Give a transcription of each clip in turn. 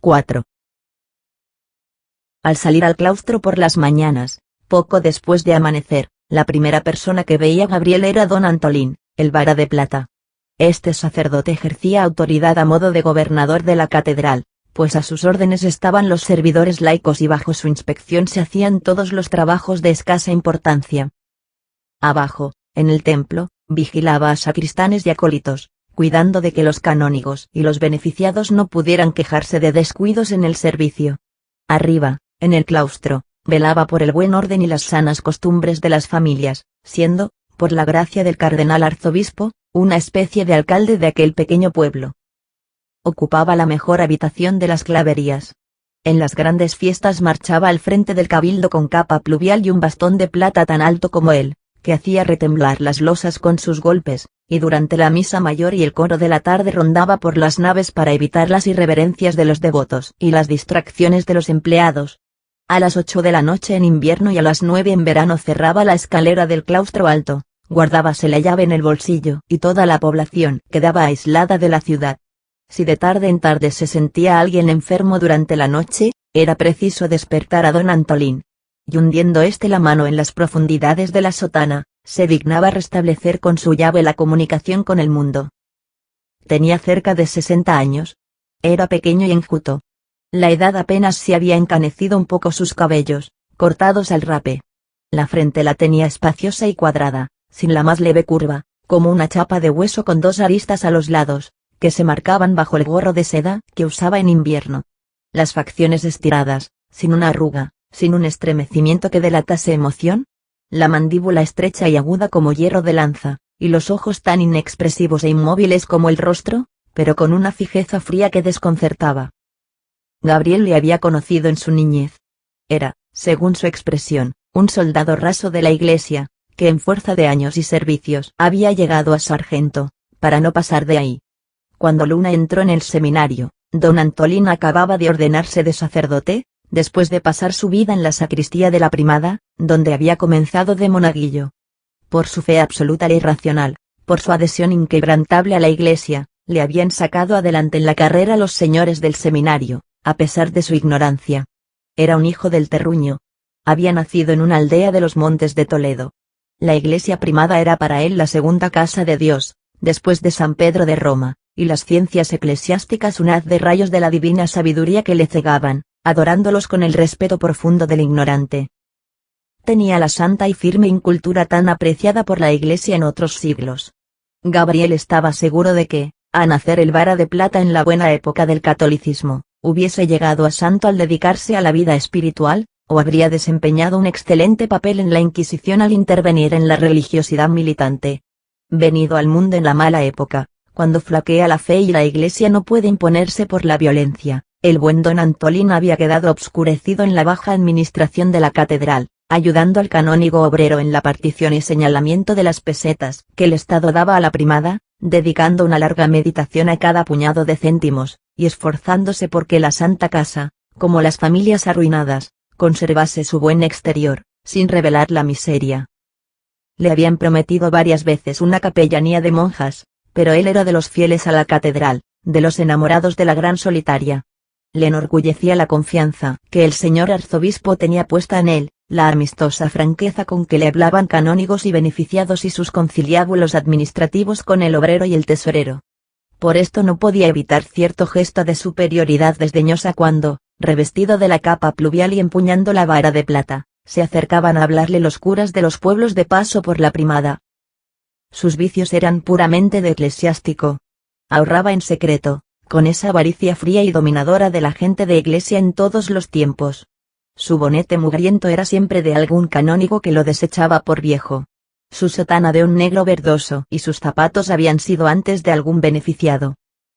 4. Al salir al claustro por las mañanas, poco después de amanecer, la primera persona que veía Gabriel era don Antolín, el vara de plata. Este sacerdote ejercía autoridad a modo de gobernador de la catedral, pues a sus órdenes estaban los servidores laicos y bajo su inspección se hacían todos los trabajos de escasa importancia. Abajo, en el templo, vigilaba a sacristanes y acólitos, cuidando de que los canónigos y los beneficiados no pudieran quejarse de descuidos en el servicio. Arriba, en el claustro, velaba por el buen orden y las sanas costumbres de las familias, siendo, por la gracia del cardenal arzobispo, una especie de alcalde de aquel pequeño pueblo. Ocupaba la mejor habitación de las claverías. En las grandes fiestas marchaba al frente del cabildo con capa pluvial y un bastón de plata tan alto como él, que hacía retemblar las losas con sus golpes, y durante la misa mayor y el coro de la tarde rondaba por las naves para evitar las irreverencias de los devotos y las distracciones de los empleados. A las 8 de la noche en invierno y a las 9 en verano cerraba la escalera del claustro alto, guardábase la llave en el bolsillo y toda la población quedaba aislada de la ciudad. Si de tarde en tarde se sentía alguien enfermo durante la noche, era preciso despertar a don Antolín. Y hundiendo la mano en las profundidades de la sotana, se dignaba restablecer con su llave la comunicación con el mundo. Tenía cerca de 60 años. Era pequeño y enjuto. La edad apenas se había encanecido un poco sus cabellos, cortados al rape. La frente la tenía espaciosa y cuadrada, sin la más leve curva, como una chapa de hueso con dos aristas a los lados, que se marcaban bajo el gorro de seda que usaba en invierno. Las facciones estiradas, sin una arruga, sin un estremecimiento que delatase emoción. La mandíbula estrecha y aguda como hierro de lanza, y los ojos tan inexpresivos e inmóviles como el rostro, pero con una fijeza fría que desconcertaba. Gabriel le había conocido en su niñez. Era, según su expresión, un soldado raso de la iglesia, que en fuerza de años y servicios había llegado a sargento, para no pasar de ahí. Cuando Luna entró en el seminario, don Antolín acababa de ordenarse de sacerdote, después de pasar su vida en la sacristía de la Primada, donde había comenzado de monaguillo. Por su fe absoluta e irracional, por su adhesión inquebrantable a la iglesia, le habían sacado adelante en la carrera los señores del seminario, a pesar de su ignorancia. Era un hijo del terruño. Había nacido en una aldea de los montes de Toledo. La iglesia primada era para él la segunda casa de Dios, después de San Pedro de Roma, y las ciencias eclesiásticas un haz de rayos de la divina sabiduría que le cegaban, adorándolos con el respeto profundo del ignorante. Tenía la santa y firme incultura tan apreciada por la iglesia en otros siglos. Gabriel estaba seguro de que, a nacer el vara de plata en la buena época del catolicismo, hubiese llegado a santo al dedicarse a la vida espiritual, o habría desempeñado un excelente papel en la Inquisición al intervenir en la religiosidad militante. Venido al mundo en la mala época, cuando flaquea la fe y la iglesia no puede imponerse por la violencia, el buen don Antolín había quedado obscurecido en la baja administración de la catedral, ayudando al canónigo obrero en la partición y señalamiento de las pesetas que el Estado daba a la primada, dedicando una larga meditación a cada puñado de céntimos, y esforzándose porque la Santa Casa, como las familias arruinadas, conservase su buen exterior, sin revelar la miseria. Le habían prometido varias veces una capellanía de monjas, pero él era de los fieles a la catedral, de los enamorados de la gran solitaria. Le enorgullecía la confianza que el señor arzobispo tenía puesta en él, la amistosa franqueza con que le hablaban canónigos y beneficiados y sus conciliábulos administrativos con el obrero y el tesorero. Por esto no podía evitar cierto gesto de superioridad desdeñosa cuando, revestido de la capa pluvial y empuñando la vara de plata, se acercaban a hablarle los curas de los pueblos de paso por la primada. Sus vicios eran puramente de eclesiástico. Ahorraba en secreto, con esa avaricia fría y dominadora de la gente de iglesia en todos los tiempos. Su bonete mugriento era siempre de algún canónigo que lo desechaba por viejo. Su sotana de un negro verdoso y sus zapatos habían sido antes de algún beneficiado.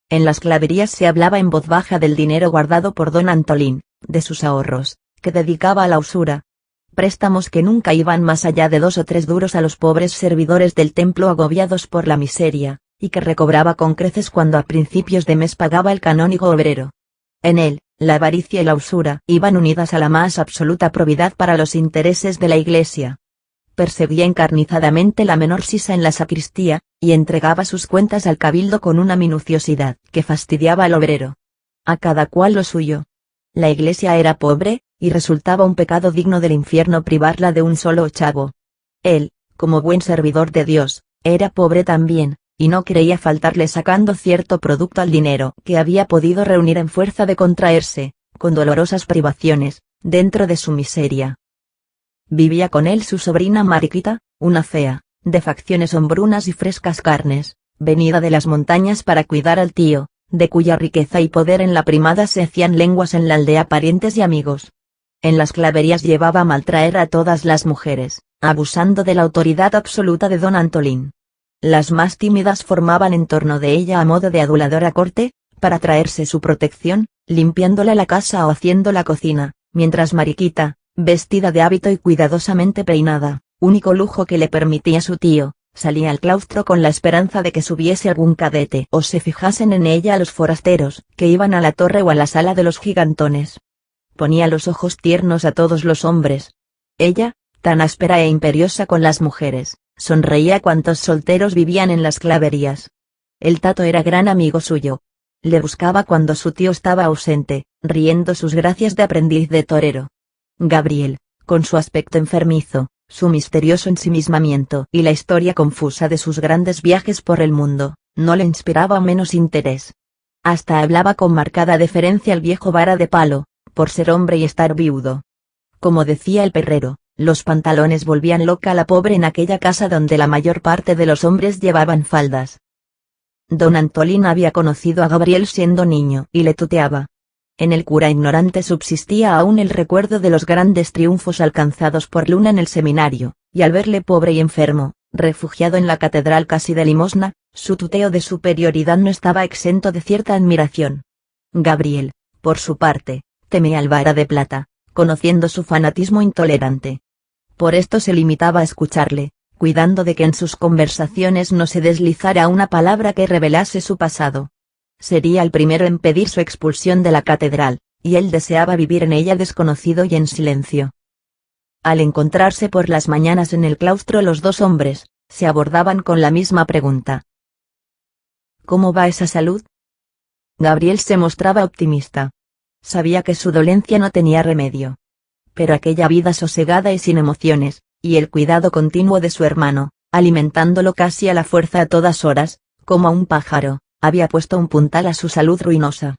En las claverías se hablaba en voz baja del dinero guardado por don Antolín, de sus ahorros, que dedicaba a la usura. Préstamos que nunca iban más allá de 2 o 3 duros a los pobres servidores del templo agobiados por la miseria, y que recobraba con creces cuando a principios de mes pagaba el canónigo obrero. En él, la avaricia y la usura iban unidas a la más absoluta probidad para los intereses de la iglesia. Perseguía encarnizadamente la menor sisa en la sacristía, y entregaba sus cuentas al cabildo con una minuciosidad que fastidiaba al obrero. A cada cual lo suyo. La iglesia era pobre, y resultaba un pecado digno del infierno privarla de un solo ochavo. Él, como buen servidor de Dios, era pobre también, y no creía faltarle sacando cierto producto al dinero que había podido reunir en fuerza de contraerse, con dolorosas privaciones, dentro de su miseria. Vivía con él su sobrina Mariquita, una fea, de facciones hombrunas y frescas carnes, venida de las montañas para cuidar al tío, de cuya riqueza y poder en la primada se hacían lenguas en la aldea parientes y amigos. En las claverías llevaba a maltraer a todas las mujeres, abusando de la autoridad absoluta de don Antolín. Las más tímidas formaban en torno de ella a modo de aduladora corte, para traerse su protección, limpiándola la casa o haciendo la cocina, mientras Mariquita, vestida de hábito y cuidadosamente peinada, único lujo que le permitía su tío, salía al claustro con la esperanza de que subiese algún cadete o se fijasen en ella los forasteros que iban a la torre o a la sala de los gigantones. Ponía los ojos tiernos a todos los hombres. Ella, tan áspera e imperiosa con las mujeres, sonreía a cuantos solteros vivían en las claverías. El Tato era gran amigo suyo. Le buscaba cuando su tío estaba ausente, riendo sus gracias de aprendiz de torero. Gabriel, con su aspecto enfermizo, su misterioso ensimismamiento y la historia confusa de sus grandes viajes por el mundo, no le inspiraba menos interés. Hasta hablaba con marcada deferencia al viejo vara de palo, por ser hombre y estar viudo. Como decía el perrero, los pantalones volvían loca a la pobre en aquella casa donde la mayor parte de los hombres llevaban faldas. Don Antolín había conocido a Gabriel siendo niño y le tuteaba. En el cura ignorante subsistía aún el recuerdo de los grandes triunfos alcanzados por Luna en el seminario, y al verle pobre y enfermo, refugiado en la catedral casi de limosna, su tuteo de superioridad no estaba exento de cierta admiración. Gabriel, por su parte, temía al vara de plata, conociendo su fanatismo intolerante. Por esto se limitaba a escucharle, cuidando de que en sus conversaciones no se deslizara una palabra que revelase su pasado. Sería el primero en pedir su expulsión de la catedral, y él deseaba vivir en ella desconocido y en silencio. Al encontrarse por las mañanas en el claustro los dos hombres, se abordaban con la misma pregunta. ¿Cómo va esa salud? Gabriel se mostraba optimista. Sabía que su dolencia no tenía remedio. Pero aquella vida sosegada y sin emociones, y el cuidado continuo de su hermano, alimentándolo casi a la fuerza a todas horas, como a un pájaro, había puesto un puntal a su salud ruinosa.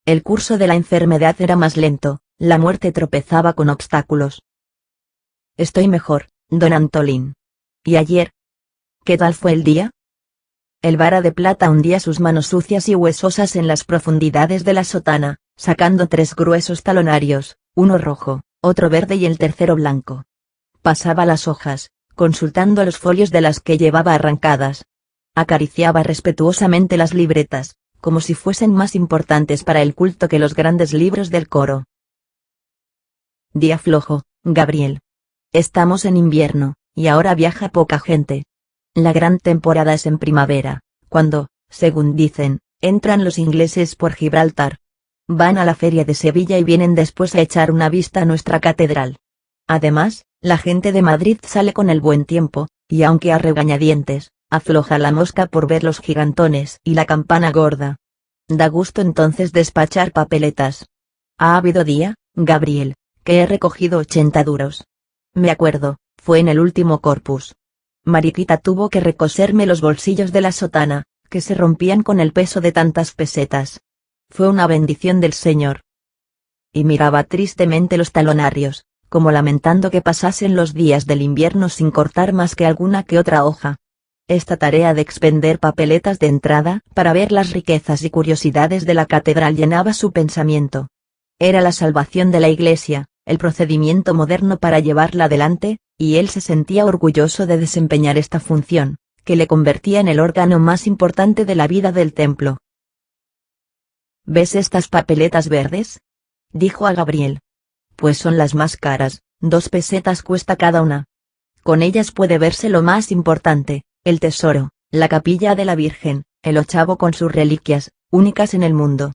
El curso de la enfermedad era más lento, la muerte tropezaba con obstáculos. Estoy mejor, don Antolín. ¿Y ayer? ¿Qué tal fue el día? El vara de plata hundía sus manos sucias y huesosas en las profundidades de la sotana, sacando 3 gruesos talonarios, uno rojo, otro verde y el tercero blanco. Pasaba las hojas, consultando los folios de las que llevaba arrancadas. Acariciaba respetuosamente las libretas, como si fuesen más importantes para el culto que los grandes libros del coro. Día flojo, Gabriel. Estamos en invierno, y ahora viaja poca gente. La gran temporada es en primavera, cuando, según dicen, entran los ingleses por Gibraltar. Van a la feria de Sevilla y vienen después a echar una vista a nuestra catedral. Además, la gente de Madrid sale con el buen tiempo, y aunque a regañadientes, afloja la mosca por ver los gigantones y la campana gorda. Da gusto entonces despachar papeletas. Ha habido día, Gabriel, que he recogido 80 duros. Me acuerdo, fue en el último corpus. Mariquita tuvo que recoserme los bolsillos de la sotana, que se rompían con el peso de tantas pesetas. Fue una bendición del Señor. Y miraba tristemente los talonarios, como lamentando que pasasen los días del invierno sin cortar más que alguna que otra hoja. Esta tarea de expender papeletas de entrada para ver las riquezas y curiosidades de la catedral llenaba su pensamiento. Era la salvación de la Iglesia, el procedimiento moderno para llevarla adelante, y él se sentía orgulloso de desempeñar esta función, que le convertía en el órgano más importante de la vida del templo. ¿Ves estas papeletas verdes? Dijo a Gabriel. Pues son las más caras, 2 pesetas cuesta cada una. Con ellas puede verse lo más importante, el tesoro, la capilla de la Virgen, el ochavo con sus reliquias, únicas en el mundo.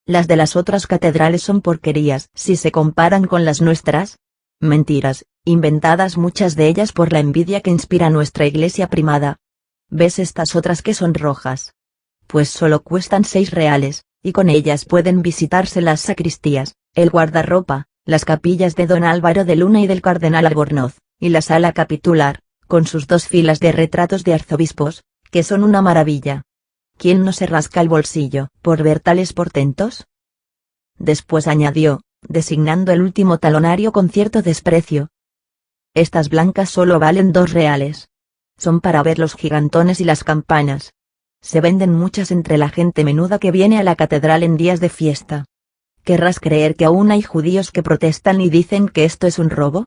Las de las otras catedrales son porquerías si se comparan con las nuestras. Mentiras, inventadas muchas de ellas por la envidia que inspira nuestra iglesia primada. ¿Ves estas otras que son rojas? Pues solo cuestan 6 reales, y con ellas pueden visitarse las sacristías, el guardarropa, las capillas de don Álvaro de Luna y del cardenal Albornoz, y la sala capitular, con sus 2 filas de retratos de arzobispos, que son una maravilla. ¿Quién no se rasca el bolsillo por ver tales portentos? Después añadió, designando el último talonario con cierto desprecio: estas blancas solo valen 2 reales. Son para ver los gigantones y las campanas. Se venden muchas entre la gente menuda que viene a la catedral en días de fiesta. ¿Querrás creer que aún hay judíos que protestan y dicen que esto es un robo?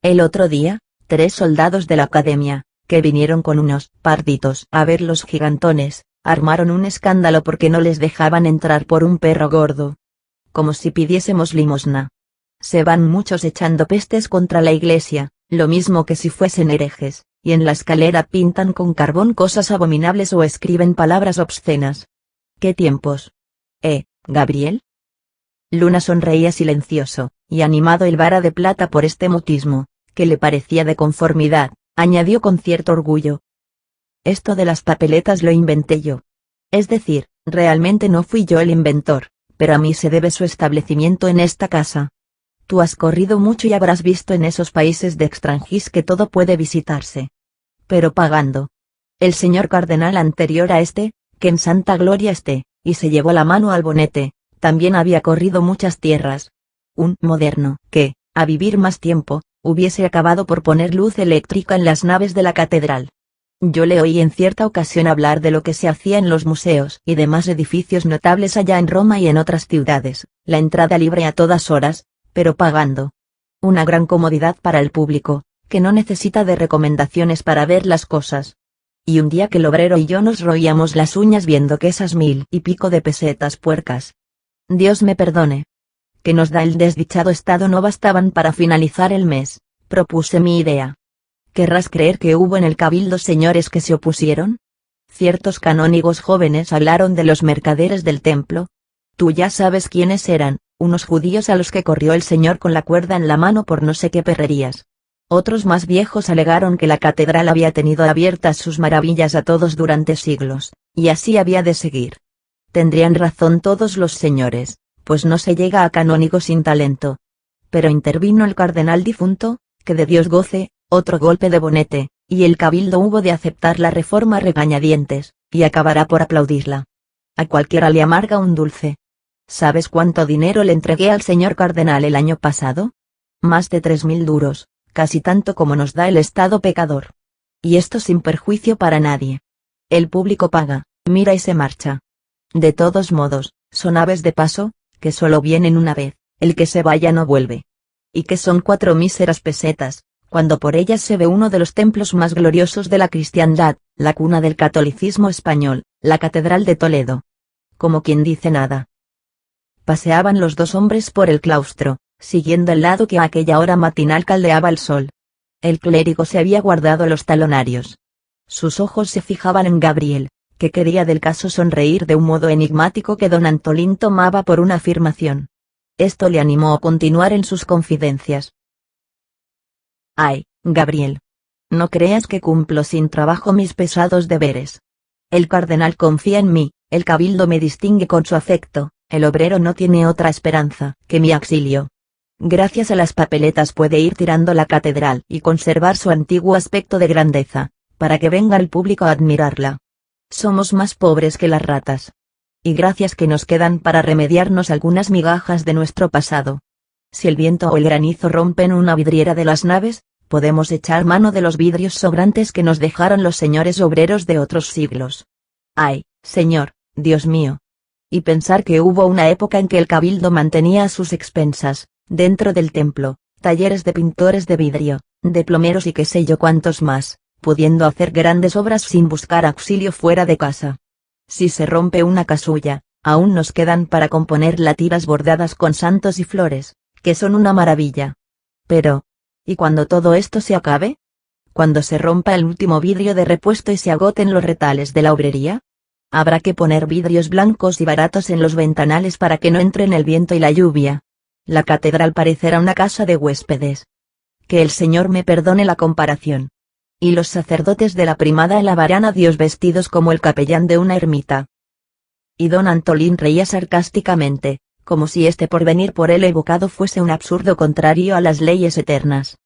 El otro día, 3 soldados de la academia, que vinieron con unos parditos a ver los gigantones, armaron un escándalo porque no les dejaban entrar por un perro gordo. Como si pidiésemos limosna. Se van muchos echando pestes contra la iglesia, lo mismo que si fuesen herejes, y en la escalera pintan con carbón cosas abominables o escriben palabras obscenas. ¿Qué tiempos? Gabriel? Luna sonreía silencioso, y animado el vara de plata por este mutismo, que le parecía de conformidad, añadió con cierto orgullo: esto de las papeletas lo inventé yo. Es decir, realmente no fui yo el inventor, pero a mí se debe su establecimiento en esta casa. Tú has corrido mucho y habrás visto en esos países de extranjís que todo puede visitarse. Pero pagando. El señor cardenal anterior a este, que en santa gloria esté, y se llevó la mano al bonete, también había corrido muchas tierras. Un moderno, que, a vivir más tiempo, hubiese acabado por poner luz eléctrica en las naves de la catedral. Yo le oí en cierta ocasión hablar de lo que se hacía en los museos y demás edificios notables allá en Roma y en otras ciudades, la entrada libre a todas horas, pero pagando. Una gran comodidad para el público, que no necesita de recomendaciones para ver las cosas. Y un día que el obrero y yo nos roíamos las uñas viendo que esas 1000 y pico de pesetas puercas, Dios me perdone, que nos da el desdichado Estado no bastaban para finalizar el mes, propuse mi idea. ¿Querrás creer que hubo en el cabildo señores que se opusieron? Ciertos canónigos jóvenes hablaron de los mercaderes del templo. Tú ya sabes quiénes eran, unos judíos a los que corrió el señor con la cuerda en la mano por no sé qué perrerías. Otros más viejos alegaron que la catedral había tenido abiertas sus maravillas a todos durante siglos, y así había de seguir. Tendrían razón todos los señores, pues no se llega a canónigo sin talento. Pero intervino el cardenal difunto, que de Dios goce, otro golpe de bonete, y el cabildo hubo de aceptar la reforma a regañadientes, y acabará por aplaudirla. A cualquiera le amarga un dulce. ¿Sabes cuánto dinero le entregué al señor cardenal el año pasado? Más de 3000 duros, casi tanto como nos da el Estado pecador. Y esto sin perjuicio para nadie. El público paga, mira y se marcha. De todos modos, son aves de paso, que solo vienen una vez, el que se vaya no vuelve. Y que son 4 míseras pesetas, cuando por ellas se ve uno de los templos más gloriosos de la cristiandad, la cuna del catolicismo español, la Catedral de Toledo. Como quien dice nada. Paseaban los 2 hombres por el claustro, siguiendo el lado que a aquella hora matinal caldeaba el sol. El clérigo se había guardado los talonarios. Sus ojos se fijaban en Gabriel, que quería del caso sonreír de un modo enigmático que don Antolín tomaba por una afirmación. Esto le animó a continuar en sus confidencias. Ay, Gabriel. No creas que cumplo sin trabajo mis pesados deberes. El cardenal confía en mí, el cabildo me distingue con su afecto, el obrero no tiene otra esperanza que mi auxilio. Gracias a las papeletas puede ir tirando la catedral y conservar su antiguo aspecto de grandeza, para que venga el público a admirarla. Somos más pobres que las ratas. Y gracias que nos quedan para remediarnos algunas migajas de nuestro pasado. Si el viento o el granizo rompen una vidriera de las naves, podemos echar mano de los vidrios sobrantes que nos dejaron los señores obreros de otros siglos. Ay, señor, Dios mío. Y pensar que hubo una época en que el cabildo mantenía a sus expensas, dentro del templo, talleres de pintores de vidrio, de plomeros y qué sé yo cuántos más, pudiendo hacer grandes obras sin buscar auxilio fuera de casa. Si se rompe una casulla, aún nos quedan para componer latiras bordadas con santos y flores, que son una maravilla. Pero, ¿y cuando todo esto se acabe? ¿Cuando se rompa el último vidrio de repuesto y se agoten los retales de la obrería? Habrá que poner vidrios blancos y baratos en los ventanales para que no entren el viento y la lluvia. La catedral parecerá una casa de huéspedes. Que el Señor me perdone la comparación. Y los sacerdotes de la primada alabarán a Dios vestidos como el capellán de una ermita. y don Antolín reía sarcásticamente, como si este porvenir por él evocado fuese un absurdo contrario a las leyes eternas.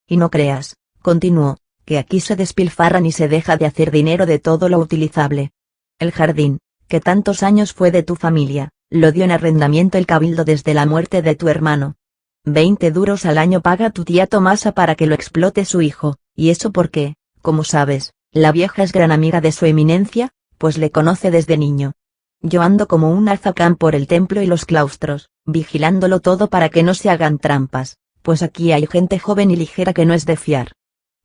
Y no creas, continuó, que aquí se despilfarra ni se deja de hacer dinero de todo lo utilizable. El jardín, que tantos años fue de tu familia, lo dio en arrendamiento el cabildo desde la muerte de tu hermano. 20 duros al año paga tu tía Tomasa para que lo explote su hijo, y eso porque, como sabes, la vieja es gran amiga de su eminencia, pues le conoce desde niño. Yo ando como un alzacán por el templo y los claustros, vigilándolo todo para que no se hagan trampas, pues aquí hay gente joven y ligera que no es de fiar.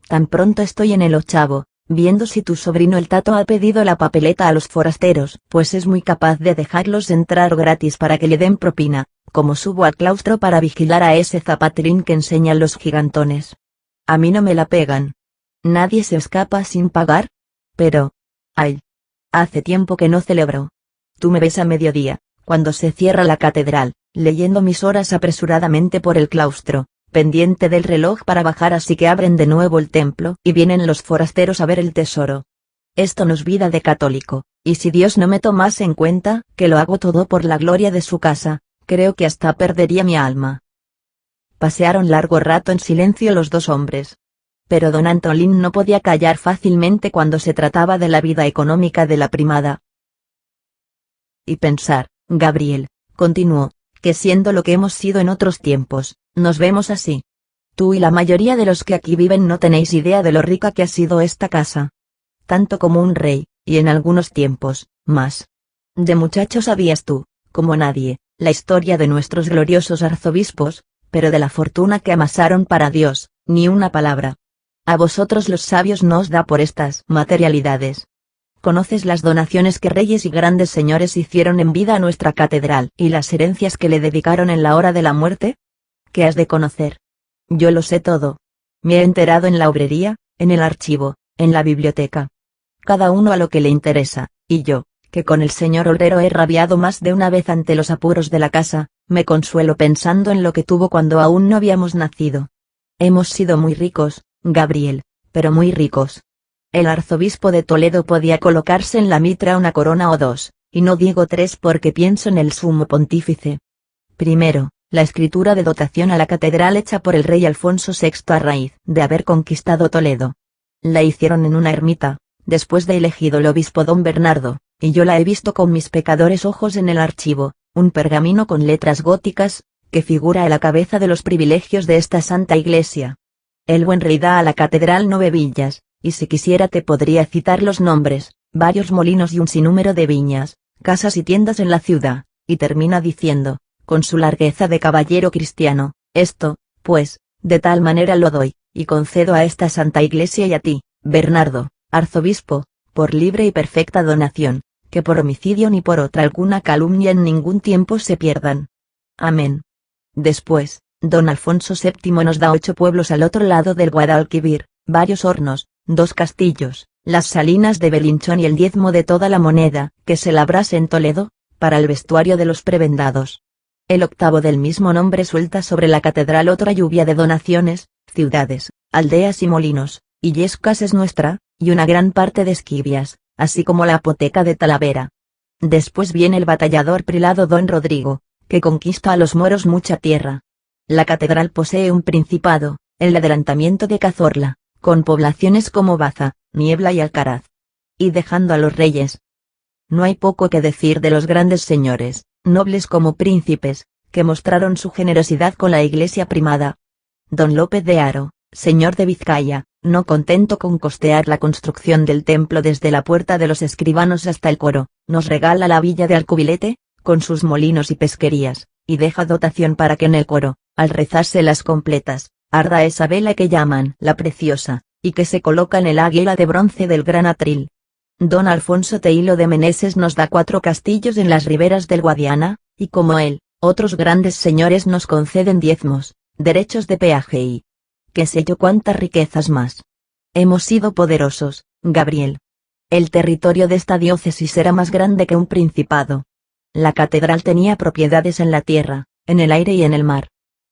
Tan pronto estoy en el 8avo, viendo si tu sobrino el Tato ha pedido la papeleta a los forasteros, pues es muy capaz de dejarlos entrar gratis para que le den propina, como subo al claustro para vigilar a ese zapatrín que enseñan los gigantones. A mí no me la pegan. Nadie se escapa sin pagar. Pero, ay, hace tiempo que no celebro. Tú me ves a mediodía, cuando se cierra la catedral, leyendo mis horas apresuradamente por el claustro, pendiente del reloj para bajar así que abren de nuevo el templo y vienen los forasteros a ver el tesoro. Esto no es vida de católico, y si Dios no me tomase en cuenta, que lo hago todo por la gloria de su casa, creo que hasta perdería mi alma. Pasearon largo rato en silencio los dos hombres. Pero don Antolín no podía callar fácilmente cuando se trataba de la vida económica de la primada. Y pensar, Gabriel, continuó, que siendo lo que hemos sido en otros tiempos, nos vemos así. Tú y la mayoría de los que aquí viven no tenéis idea de lo rica que ha sido esta casa. Tanto como un rey, y en algunos tiempos, más. De muchacho sabías tú, como nadie, la historia de nuestros gloriosos arzobispos, pero de la fortuna que amasaron para Dios, ni una palabra. A vosotros los sabios no os da por estas materialidades. ¿Conoces las donaciones que reyes y grandes señores hicieron en vida a nuestra catedral y las herencias que le dedicaron en la hora de la muerte? ¿Qué has de conocer? Yo lo sé todo. Me he enterado en la obrería, en el archivo, en la biblioteca. Cada uno a lo que le interesa, y yo, que con el señor obrero he rabiado más de una vez ante los apuros de la casa, me consuelo pensando en lo que tuvo cuando aún no habíamos nacido. Hemos sido muy ricos, Gabriel, pero muy ricos. El arzobispo de Toledo podía colocarse en la mitra una corona o dos, y no digo 3 porque pienso en el sumo pontífice. Primero, la escritura de dotación a la catedral hecha por el rey Alfonso VI a raíz de haber conquistado Toledo. La hicieron en una ermita, después de elegido el obispo don Bernardo, y yo la he visto con mis pecadores ojos en el archivo, un pergamino con letras góticas, que figura a la cabeza de los privilegios de esta santa iglesia. El buen rey da a la catedral 9 villas, y si quisiera te podría citar los nombres, varios molinos y un sinnúmero de viñas, casas y tiendas en la ciudad, y termina diciendo, con su largueza de caballero cristiano, esto, pues, de tal manera lo doy, y concedo a esta santa iglesia y a ti, Bernardo, arzobispo, por libre y perfecta donación, que por homicidio ni por otra alguna calumnia en ningún tiempo se pierdan. Amén. Después, don Alfonso VII nos da 8 pueblos al otro lado del Guadalquivir, varios hornos, 2 castillos, las salinas de Belinchón y el diezmo de toda la moneda que se labrase en Toledo, para el vestuario de los prebendados. El 8avo del mismo nombre suelta sobre la catedral otra lluvia de donaciones, ciudades, aldeas y molinos, y Illescas es nuestra, y una gran parte de Esquivias, así como la apoteca de Talavera. Después viene el batallador prelado don Rodrigo, que conquista a los moros mucha tierra. La catedral posee un principado, el adelantamiento de Cazorla, con poblaciones como Baza, Niebla y Alcaraz. Y dejando a los reyes. No hay poco que decir de los grandes señores, nobles como príncipes, que mostraron su generosidad con la iglesia primada. Don López de Haro, señor de Vizcaya, no contento con costear la construcción del templo desde la puerta de los escribanos hasta el coro, nos regala la villa de Alcubilete, con sus molinos y pesquerías, y deja dotación para que en el coro, al rezarse las completas, arda esa vela que llaman la Preciosa, y que se coloca en el águila de bronce del gran atril. Don Alfonso Teilo de Meneses nos da 4 castillos en las riberas del Guadiana, y como él, otros grandes señores nos conceden diezmos, derechos de peaje y qué sé yo cuántas riquezas más. Hemos sido poderosos, Gabriel. El territorio de esta diócesis era más grande que un principado. La catedral tenía propiedades en la tierra, en el aire y en el mar.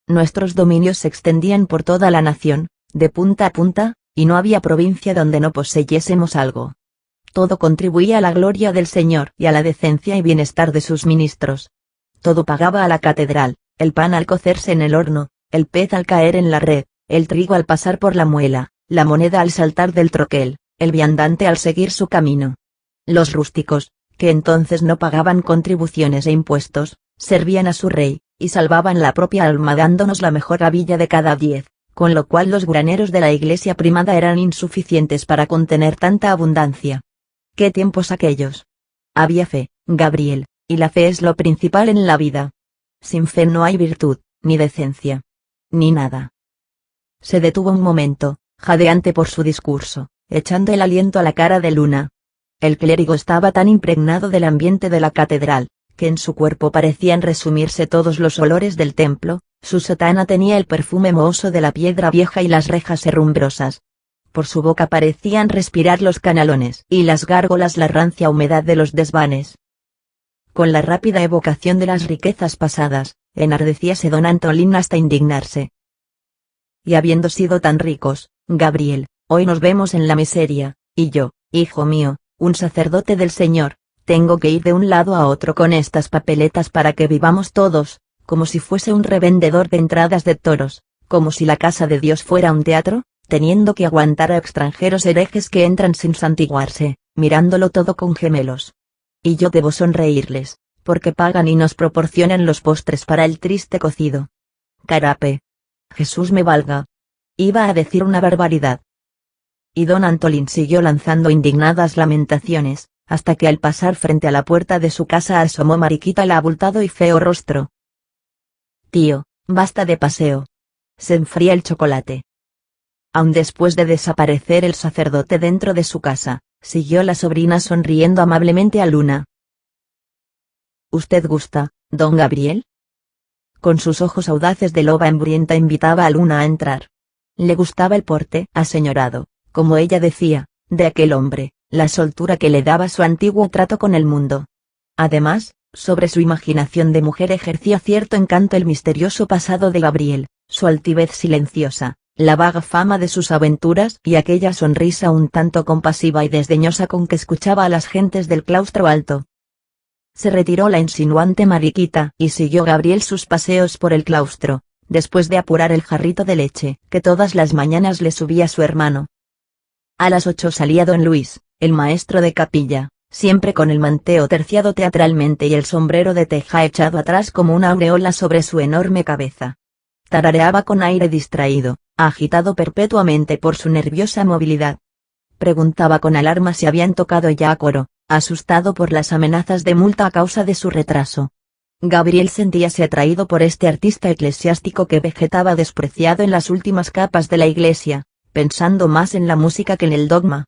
Nuestros dominios se extendían por toda la nación, de punta a punta, y no había provincia donde no poseyésemos algo. Todo contribuía a la gloria del Señor y a la decencia y bienestar de sus ministros. Todo pagaba a la catedral, el pan al cocerse en el horno, el pez al caer en la red, el trigo al pasar por la muela, la moneda al saltar del troquel, el viandante al seguir su camino. Los rústicos, que entonces no pagaban contribuciones e impuestos, servían a su rey, y salvaban la propia alma dándonos la mejor gavilla de cada 10, con lo cual los graneros de la iglesia primada eran insuficientes para contener tanta abundancia. ¿Qué tiempos aquellos? Había fe, Gabriel, y la fe es lo principal en la vida. Sin fe no hay virtud, ni decencia. Ni nada. Se detuvo un momento, jadeante por su discurso, echando el aliento a la cara de Luna. El clérigo estaba tan impregnado del ambiente de la catedral, que en su cuerpo parecían resumirse todos los olores del templo, su sotana tenía el perfume mohoso de la piedra vieja y las rejas herrumbrosas. Por su boca parecían respirar los canalones y las gárgolas la rancia humedad de los desvanes. Con la rápida evocación de las riquezas pasadas, enardecíase don Antolín hasta indignarse. Y habiendo sido tan ricos, Gabriel, hoy nos vemos en la miseria, y yo, hijo mío, un sacerdote del Señor, tengo que ir de un lado a otro con estas papeletas para que vivamos todos, como si fuese un revendedor de entradas de toros, como si la casa de Dios fuera un teatro, teniendo que aguantar a extranjeros herejes que entran sin santiguarse, mirándolo todo con gemelos. Y yo debo sonreírles, porque pagan y nos proporcionan los postres para el triste cocido. Carape. Jesús me valga. Iba a decir una barbaridad. Y don Antolín siguió lanzando indignadas lamentaciones, hasta que al pasar frente a la puerta de su casa asomó Mariquita el abultado y feo rostro. Tío, basta de paseo. Se enfría el chocolate. Aun después de desaparecer el sacerdote dentro de su casa, siguió la sobrina sonriendo amablemente a Luna. ¿Usted gusta, don Gabriel? Con sus ojos audaces de loba hambrienta invitaba a Luna a entrar. Le gustaba el porte aseñorado, como ella decía, de aquel hombre, la soltura que le daba su antiguo trato con el mundo. Además, sobre su imaginación de mujer ejercía cierto encanto el misterioso pasado de Gabriel, su altivez silenciosa, la vaga fama de sus aventuras y aquella sonrisa un tanto compasiva y desdeñosa con que escuchaba a las gentes del claustro alto. Se retiró la insinuante Mariquita y siguió Gabriel sus paseos por el claustro, después de apurar el jarrito de leche que todas las mañanas le subía su hermano. A las 8 salía don Luis, el maestro de capilla, siempre con el manteo terciado teatralmente y el sombrero de teja echado atrás como una aureola sobre su enorme cabeza. Tarareaba con aire distraído, agitado perpetuamente por su nerviosa movilidad. Preguntaba con alarma si habían tocado ya a coro, asustado por las amenazas de multa a causa de su retraso. Gabriel sentíase atraído por este artista eclesiástico que vegetaba despreciado en las últimas capas de la iglesia, pensando más en la música que en el dogma.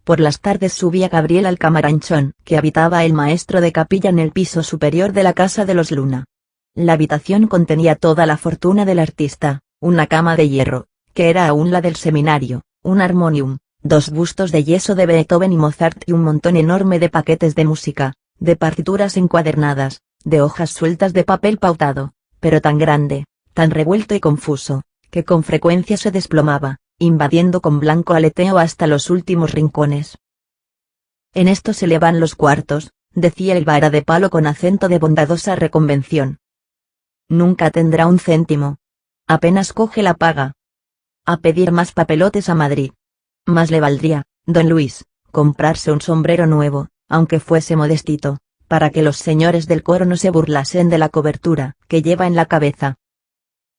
Por las tardes subía Gabriel al camaranchón que habitaba el maestro de capilla en el piso superior de la casa de los Luna. La habitación contenía toda la fortuna del artista, una cama de hierro, que era aún la del seminario, un armonium, 2 bustos de yeso de Beethoven y Mozart y un montón enorme de paquetes de música, de partituras encuadernadas, de hojas sueltas de papel pautado, pero tan grande, tan revuelto y confuso, que con frecuencia se desplomaba, invadiendo con blanco aleteo hasta los últimos rincones. En esto se le van los cuartos, decía el vara de palo con acento de bondadosa reconvención. Nunca tendrá un céntimo. Apenas coge la paga. A pedir más papelotes a Madrid. Más le valdría, don Luis, comprarse un sombrero nuevo, aunque fuese modestito, para que los señores del coro no se burlasen de la cobertura que lleva en la cabeza.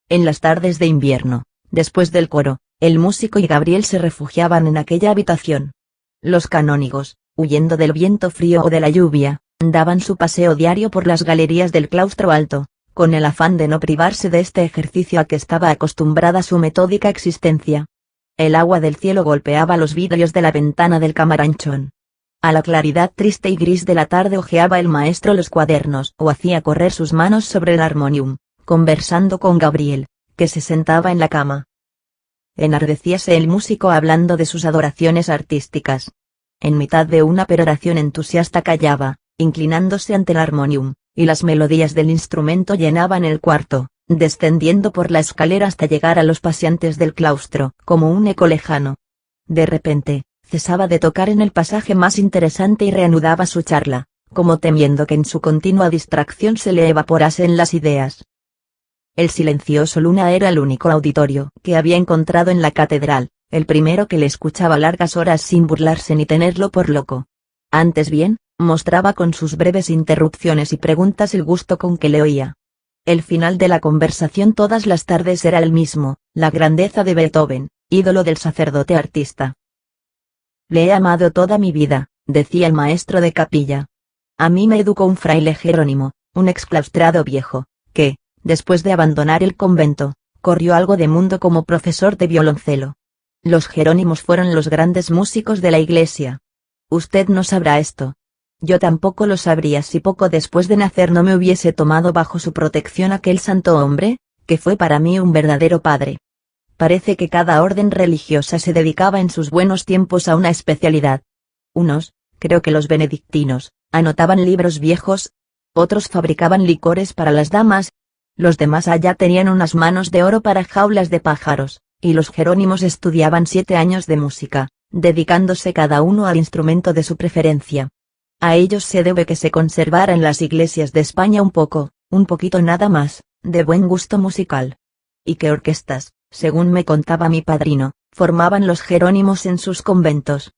En las tardes de invierno, después del coro, el músico y Gabriel se refugiaban en aquella habitación. Los canónigos, huyendo del viento frío o de la lluvia, daban su paseo diario por las galerías del claustro alto, con el afán de no privarse de este ejercicio a que estaba acostumbrada su metódica existencia. El agua del cielo golpeaba los vidrios de la ventana del camaranchón. A la claridad triste y gris de la tarde hojeaba el maestro los cuadernos o hacía correr sus manos sobre el armonium, conversando con Gabriel, que se sentaba en la cama. Enardecíase el músico hablando de sus adoraciones artísticas. En mitad de una peroración entusiasta callaba, inclinándose ante el armonium, y las melodías del instrumento llenaban el cuarto, descendiendo por la escalera hasta llegar a los paseantes del claustro, como un eco lejano. De repente, cesaba de tocar en el pasaje más interesante y reanudaba su charla, como temiendo que en su continua distracción se le evaporasen las ideas. El silencioso Luna era el único auditorio que había encontrado en la catedral, el primero que le escuchaba largas horas sin burlarse ni tenerlo por loco. Antes bien, mostraba con sus breves interrupciones y preguntas el gusto con que le oía. El final de la conversación todas las tardes era el mismo: la grandeza de Beethoven, ídolo del sacerdote artista. Le he amado toda mi vida, decía el maestro de capilla. A mí me educó un fraile Jerónimo, un exclaustrado viejo, que, después de abandonar el convento, corrió algo de mundo como profesor de violoncelo. Los Jerónimos fueron los grandes músicos de la iglesia. Usted no sabrá esto. Yo tampoco lo sabría si poco después de nacer no me hubiese tomado bajo su protección aquel santo hombre, que fue para mí un verdadero padre. Parece que cada orden religiosa se dedicaba en sus buenos tiempos a una especialidad. Unos, creo que los benedictinos, anotaban libros viejos, otros fabricaban licores para las damas, los demás allá tenían unas manos de oro para jaulas de pájaros, y los Jerónimos estudiaban 7 años de música, dedicándose cada uno al instrumento de su preferencia. A ellos se debe que se conservara en las iglesias de España un poquito nada más, de buen gusto musical. Y que orquestas, según me contaba mi padrino, formaban los Jerónimos en sus conventos.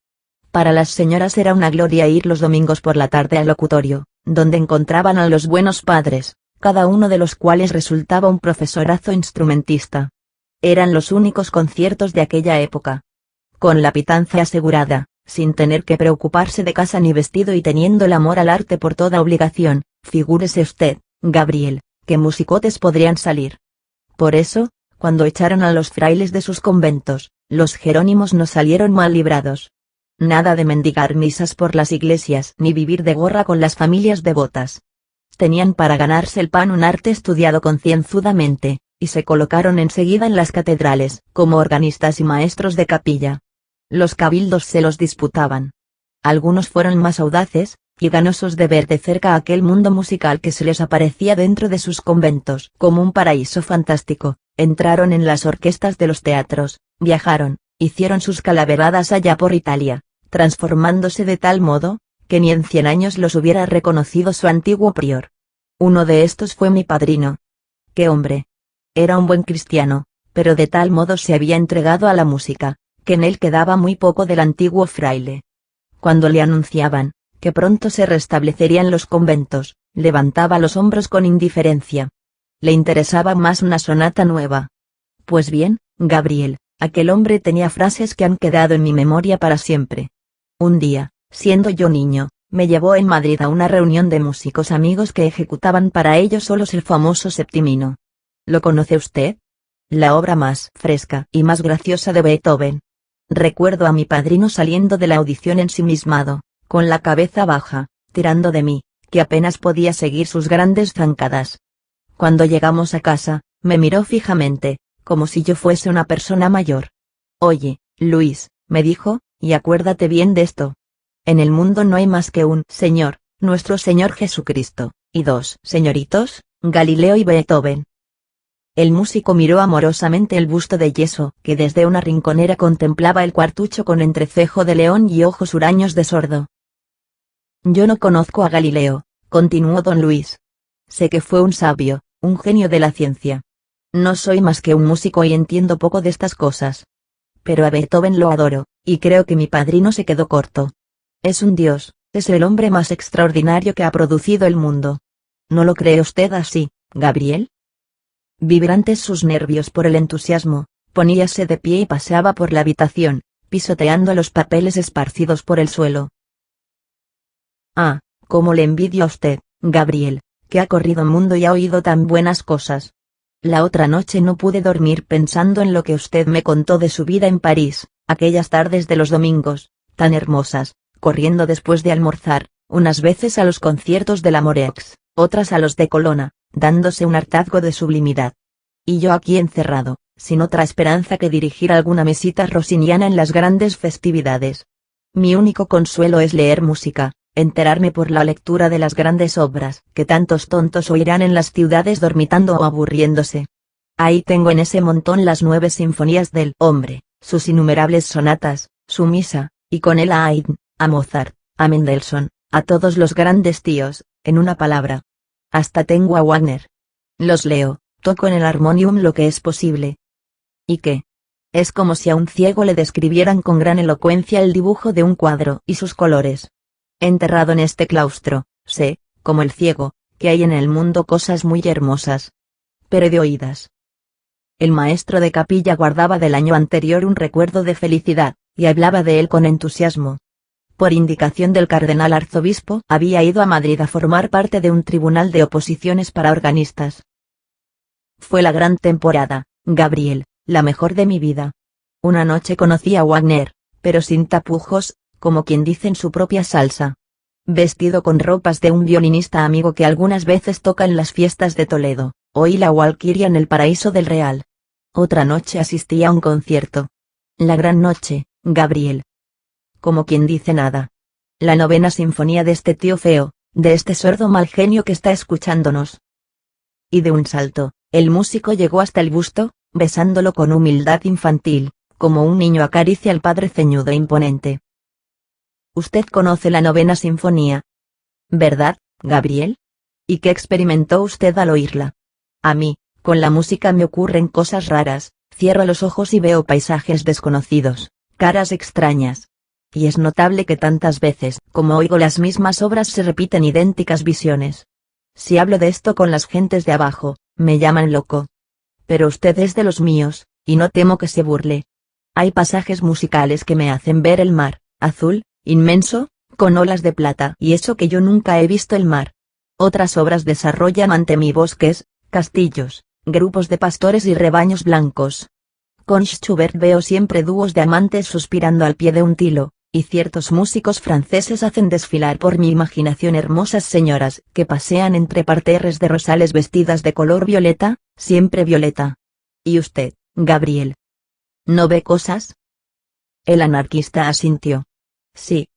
Para las señoras era una gloria ir los domingos por la tarde al locutorio, donde encontraban a los buenos padres, cada uno de los cuales resultaba un profesorazo instrumentista. Eran los únicos conciertos de aquella época. Con la pitanza asegurada, sin tener que preocuparse de casa ni vestido y teniendo el amor al arte por toda obligación, figúrese usted, Gabriel, qué musicotes podrían salir. Por eso, cuando echaron a los frailes de sus conventos, los Jerónimos no salieron mal librados. Nada de mendigar misas por las iglesias ni vivir de gorra con las familias devotas. Tenían para ganarse el pan un arte estudiado concienzudamente, y se colocaron enseguida en las catedrales, como organistas y maestros de capilla. Los cabildos se los disputaban. Algunos fueron más audaces, y ganosos de ver de cerca aquel mundo musical que se les aparecía dentro de sus conventos como un paraíso fantástico, entraron en las orquestas de los teatros, viajaron, hicieron sus calaveradas allá por Italia, transformándose de tal modo, que ni en 100 años los hubiera reconocido su antiguo prior. Uno de estos fue mi padrino. ¡Qué hombre! Era un buen cristiano, pero de tal modo se había entregado a la música, que en él quedaba muy poco del antiguo fraile. Cuando le anunciaban que pronto se restablecerían los conventos, levantaba los hombros con indiferencia. Le interesaba más una sonata nueva. Pues bien, Gabriel, aquel hombre tenía frases que han quedado en mi memoria para siempre. Un día, siendo yo niño, me llevó en Madrid a una reunión de músicos amigos que ejecutaban para ellos solos el famoso Septimino. ¿Lo conoce usted? La obra más fresca y más graciosa de Beethoven. Recuerdo a mi padrino saliendo de la audición ensimismado, con la cabeza baja, tirando de mí, que apenas podía seguir sus grandes zancadas. Cuando llegamos a casa, me miró fijamente, como si yo fuese una persona mayor. Oye, Luis, me dijo, y acuérdate bien de esto. En el mundo no hay más que un Señor, nuestro Señor Jesucristo, y 2 señoritos, Galileo y Beethoven. El músico miró amorosamente el busto de yeso que desde una rinconera contemplaba el cuartucho con entrecejo de león y ojos huraños de sordo. Yo no conozco a Galileo, continuó don Luis. Sé que fue un sabio, un genio de la ciencia. No soy más que un músico y entiendo poco de estas cosas. Pero a Beethoven lo adoro, y creo que mi padrino se quedó corto. Es un dios, es el hombre más extraordinario que ha producido el mundo. ¿No lo cree usted así, Gabriel? Vibrantes sus nervios por el entusiasmo, poníase de pie y paseaba por la habitación, pisoteando los papeles esparcidos por el suelo. Ah, cómo le envidio a usted, Gabriel, que ha corrido mundo y ha oído tan buenas cosas. La otra noche no pude dormir pensando en lo que usted me contó de su vida en París, aquellas tardes de los domingos, tan hermosas, corriendo después de almorzar, unas veces a los conciertos de la Morex, otras a los de Colonna, dándose un hartazgo de sublimidad. Y yo aquí encerrado, sin otra esperanza que dirigir alguna mesita rossiniana en las grandes festividades. Mi único consuelo es leer música, enterarme por la lectura de las grandes obras que tantos tontos oirán en las ciudades dormitando o aburriéndose. Ahí tengo en ese montón las 9 sinfonías del hombre, sus innumerables sonatas, su misa, y con él a Haydn, a Mozart, a Mendelssohn, a todos los grandes tíos, en una palabra. Hasta tengo a Wagner. Los leo, toco en el armonium lo que es posible. ¿Y qué? Es como si a un ciego le describieran con gran elocuencia el dibujo de un cuadro y sus colores. Enterrado en este claustro, sé, como el ciego, que hay en el mundo cosas muy hermosas. Pero de oídas. El maestro de capilla guardaba del año anterior un recuerdo de felicidad, y hablaba de él con entusiasmo. Por indicación del cardenal arzobispo, había ido a Madrid a formar parte de un tribunal de oposiciones para organistas. Fue la gran temporada, Gabriel, la mejor de mi vida. Una noche conocí a Wagner, pero sin tapujos, como quien dice en su propia salsa. Vestido con ropas de un violinista amigo que algunas veces toca en las fiestas de Toledo, oí la Walkiria en el Paraíso del Real. Otra noche asistí a un concierto. La gran noche, Gabriel. Como quien dice nada. La 9ª sinfonía de este tío feo, de este sordo mal genio que está escuchándonos. Y de un salto, el músico llegó hasta el busto, besándolo con humildad infantil, como un niño acaricia al padre ceñudo e imponente. Usted conoce la 9ª sinfonía, ¿verdad, Gabriel? ¿Y qué experimentó usted al oírla? A mí, con la música me ocurren cosas raras, cierro los ojos y veo paisajes desconocidos, caras extrañas. Y es notable que tantas veces, como oigo las mismas obras, se repiten idénticas visiones. Si hablo de esto con las gentes de abajo, me llaman loco. Pero usted es de los míos, y no temo que se burle. Hay pasajes musicales que me hacen ver el mar, azul, inmenso, con olas de plata, y eso que yo nunca he visto el mar. Otras obras desarrollan ante mí bosques, castillos, grupos de pastores y rebaños blancos. Con Schubert veo siempre dúos de amantes suspirando al pie de un tilo, y ciertos músicos franceses hacen desfilar por mi imaginación hermosas señoras que pasean entre parterres de rosales vestidas de color violeta, siempre violeta. ¿Y usted, Gabriel? ¿No ve cosas? El anarquista asintió. Sí.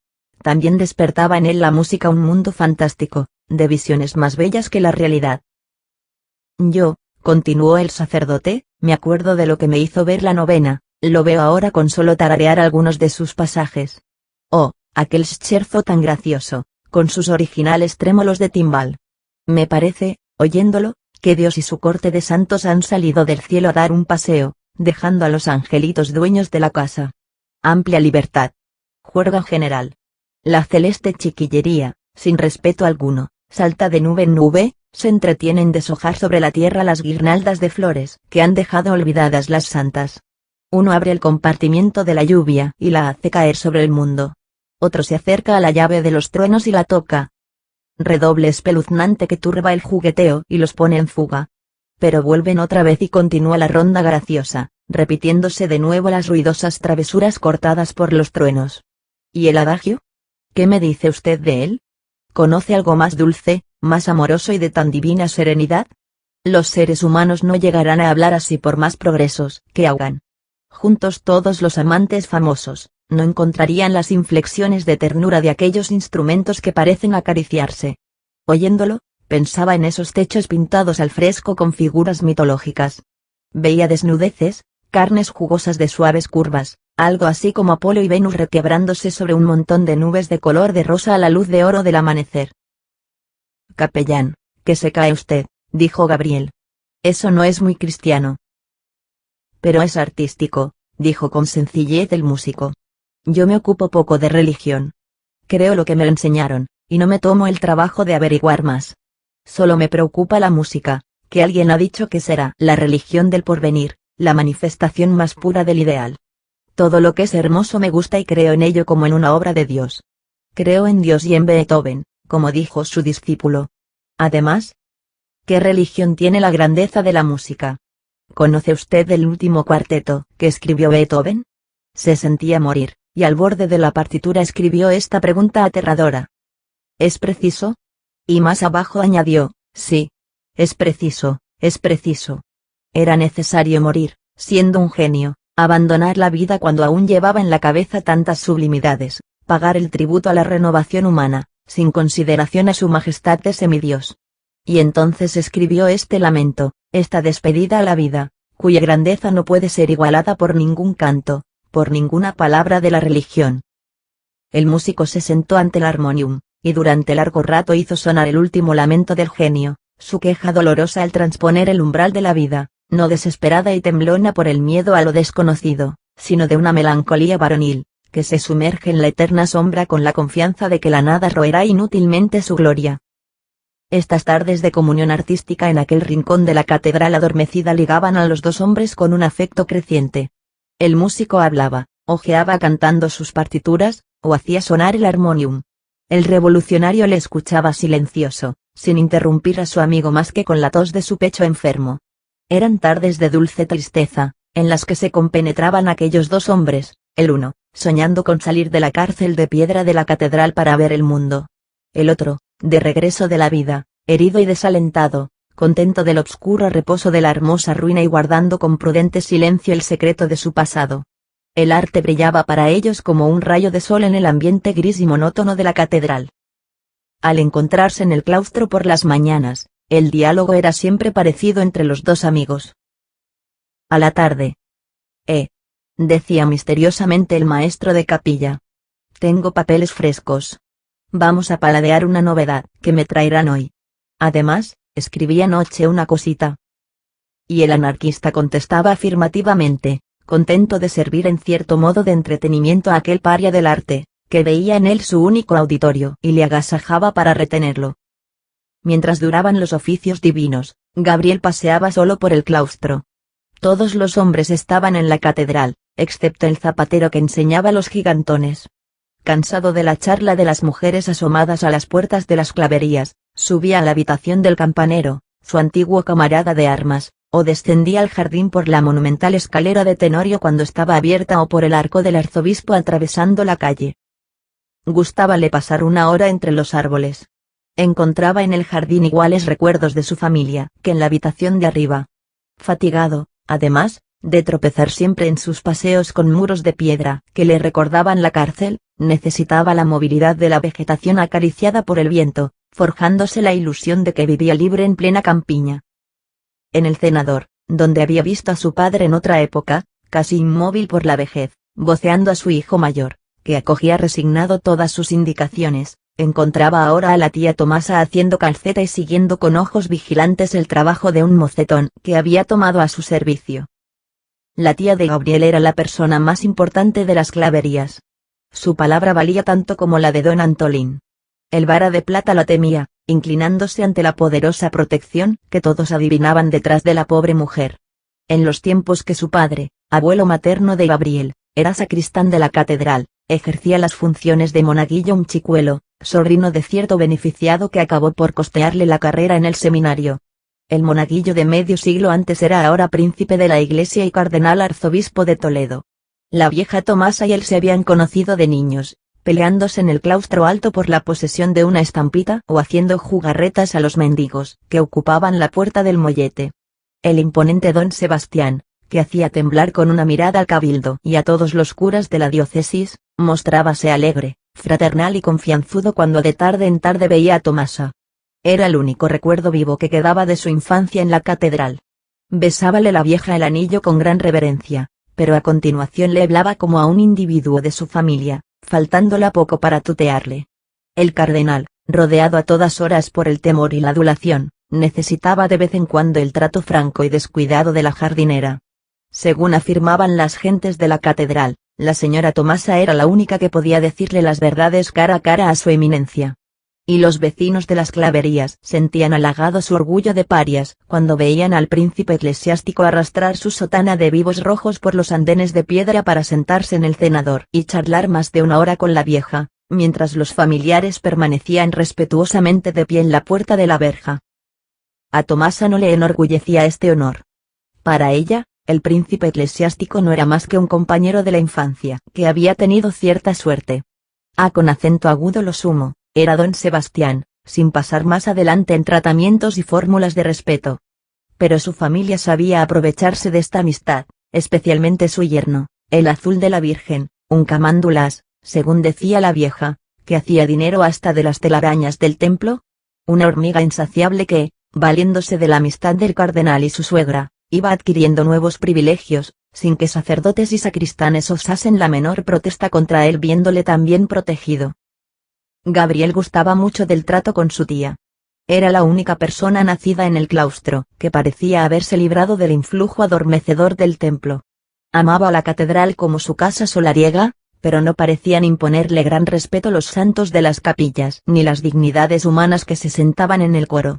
También despertaba en él la música un mundo fantástico, de visiones más bellas que la realidad. Yo, continuó el sacerdote, me acuerdo de lo que me hizo ver la 9ª, lo veo ahora con solo tararear algunos de sus pasajes. Oh, aquel scherzo tan gracioso, con sus originales trémolos de timbal. Me parece, oyéndolo, que Dios y su corte de santos han salido del cielo a dar un paseo, dejando a los angelitos dueños de la casa. Amplia libertad. Juerga general. La celeste chiquillería, sin respeto alguno, salta de nube en nube, se entretiene en deshojar sobre la tierra las guirnaldas de flores que han dejado olvidadas las santas. Uno abre el compartimiento de la lluvia y la hace caer sobre el mundo. Otro se acerca a la llave de los truenos y la toca. Redoble espeluznante que turba el jugueteo y los pone en fuga. Pero vuelven otra vez y continúa la ronda graciosa, repitiéndose de nuevo las ruidosas travesuras cortadas por los truenos. ¿Y el adagio? ¿Qué me dice usted de él? ¿Conoce algo más dulce, más amoroso y de tan divina serenidad? Los seres humanos no llegarán a hablar así por más progresos que hagan. Juntos todos los amantes famosos, no encontrarían las inflexiones de ternura de aquellos instrumentos que parecen acariciarse. Oyéndolo, pensaba en esos techos pintados al fresco con figuras mitológicas. Veía desnudeces, carnes jugosas de suaves curvas, algo así como Apolo y Venus requebrándose sobre un montón de nubes de color de rosa a la luz de oro del amanecer. Capellán, que se cae usted, dijo Gabriel. Eso no es muy cristiano. Pero es artístico, dijo con sencillez el músico. Yo me ocupo poco de religión. Creo lo que me enseñaron, y no me tomo el trabajo de averiguar más. Solo me preocupa la música, que alguien ha dicho que será la religión del porvenir, la manifestación más pura del ideal. Todo lo que es hermoso me gusta y creo en ello como en una obra de Dios. Creo en Dios y en Beethoven, como dijo su discípulo. Además, ¿qué religión tiene la grandeza de la música? ¿Conoce usted el último cuarteto que escribió Beethoven? Se sentía morir, y al borde de la partitura escribió esta pregunta aterradora. ¿Es preciso? Y más abajo añadió, sí. Es preciso, es preciso. Era necesario morir, siendo un genio, abandonar la vida cuando aún llevaba en la cabeza tantas sublimidades, pagar el tributo a la renovación humana, sin consideración a su majestad de semidios. Y entonces escribió este lamento, esta despedida a la vida, cuya grandeza no puede ser igualada por ningún canto, por ninguna palabra de la religión. El músico se sentó ante el armonium, y durante largo rato hizo sonar el último lamento del genio, su queja dolorosa al transponer el umbral de la vida, no desesperada y temblona por el miedo a lo desconocido, sino de una melancolía varonil, que se sumerge en la eterna sombra con la confianza de que la nada roerá inútilmente su gloria. Estas tardes de comunión artística en aquel rincón de la catedral adormecida ligaban a los dos hombres con un afecto creciente. El músico hablaba, hojeaba cantando sus partituras, o hacía sonar el armonium. El revolucionario le escuchaba silencioso, sin interrumpir a su amigo más que con la tos de su pecho enfermo. Eran tardes de dulce tristeza, en las que se compenetraban aquellos dos hombres, el uno, soñando con salir de la cárcel de piedra de la catedral para ver el mundo. El otro, de regreso de la vida, herido y desalentado, contento del obscuro reposo de la hermosa ruina y guardando con prudente silencio el secreto de su pasado. El arte brillaba para ellos como un rayo de sol en el ambiente gris y monótono de la catedral. Al encontrarse en el claustro por las mañanas, el diálogo era siempre parecido entre los dos amigos. A la tarde. Decía misteriosamente el maestro de capilla. Tengo papeles frescos. Vamos a paladear una novedad que me traerán hoy. Además, escribí anoche una cosita. Y el anarquista contestaba afirmativamente, contento de servir en cierto modo de entretenimiento a aquel paria del arte, que veía en él su único auditorio y le agasajaba para retenerlo. Mientras duraban los oficios divinos, Gabriel paseaba solo por el claustro. Todos los hombres estaban en la catedral, excepto el zapatero que enseñaba los gigantones. Cansado de la charla de las mujeres asomadas a las puertas de las claverías, subía a la habitación del campanero, su antiguo camarada de armas, o descendía al jardín por la monumental escalera de Tenorio cuando estaba abierta o por el arco del arzobispo atravesando la calle. Gustábale pasar una hora entre los árboles. Encontraba en el jardín iguales recuerdos de su familia que en la habitación de arriba. Fatigado, además, de tropezar siempre en sus paseos con muros de piedra que le recordaban la cárcel, necesitaba la movilidad de la vegetación acariciada por el viento, forjándose la ilusión de que vivía libre en plena campiña. En el cenador, donde había visto a su padre en otra época, casi inmóvil por la vejez, voceando a su hijo mayor, que acogía resignado todas sus indicaciones, encontraba ahora a la tía Tomasa haciendo calceta y siguiendo con ojos vigilantes el trabajo de un mocetón que había tomado a su servicio. La tía de Gabriel era la persona más importante de las claverías. Su palabra valía tanto como la de don Antolín. El vara de plata la temía, inclinándose ante la poderosa protección que todos adivinaban detrás de la pobre mujer. En los tiempos que su padre, abuelo materno de Gabriel, era sacristán de la catedral, ejercía las funciones de monaguillo un chicuelo, sobrino de cierto beneficiado que acabó por costearle la carrera en el seminario. El monaguillo de medio siglo antes era ahora príncipe de la iglesia y cardenal arzobispo de Toledo. La vieja Tomasa y él se habían conocido de niños, peleándose en el claustro alto por la posesión de una estampita o haciendo jugarretas a los mendigos que ocupaban la puerta del mollete. El imponente don Sebastián, que hacía temblar con una mirada al cabildo y a todos los curas de la diócesis, mostrábase alegre, fraternal y confianzudo cuando de tarde en tarde veía a Tomasa. Era el único recuerdo vivo que quedaba de su infancia en la catedral. Besábale la vieja el anillo con gran reverencia, pero a continuación le hablaba como a un individuo de su familia, faltándola poco para tutearle. El cardenal, rodeado a todas horas por el temor y la adulación, necesitaba de vez en cuando el trato franco y descuidado de la jardinera. Según afirmaban las gentes de la catedral, la señora Tomasa era la única que podía decirle las verdades cara a cara a su eminencia. Y los vecinos de las claverías sentían halagado su orgullo de parias cuando veían al príncipe eclesiástico arrastrar su sotana de vivos rojos por los andenes de piedra para sentarse en el cenador y charlar más de una hora con la vieja, mientras los familiares permanecían respetuosamente de pie en la puerta de la verja. A Tomasa no le enorgullecía este honor. Para ella, el príncipe eclesiástico no era más que un compañero de la infancia que había tenido cierta suerte. Con acento agudo lo sumo, era don Sebastián, sin pasar más adelante en tratamientos y fórmulas de respeto. Pero su familia sabía aprovecharse de esta amistad, especialmente su yerno, el azul de la Virgen, un camándulas, según decía la vieja, que hacía dinero hasta de las telarañas del templo. Una hormiga insaciable que, valiéndose de la amistad del cardenal y su suegra, iba adquiriendo nuevos privilegios, sin que sacerdotes y sacristanes osasen la menor protesta contra él viéndole tan bien protegido. Gabriel gustaba mucho del trato con su tía. Era la única persona nacida en el claustro que parecía haberse librado del influjo adormecedor del templo. Amaba la catedral como su casa solariega, pero no parecían imponerle gran respeto los santos de las capillas ni las dignidades humanas que se sentaban en el coro.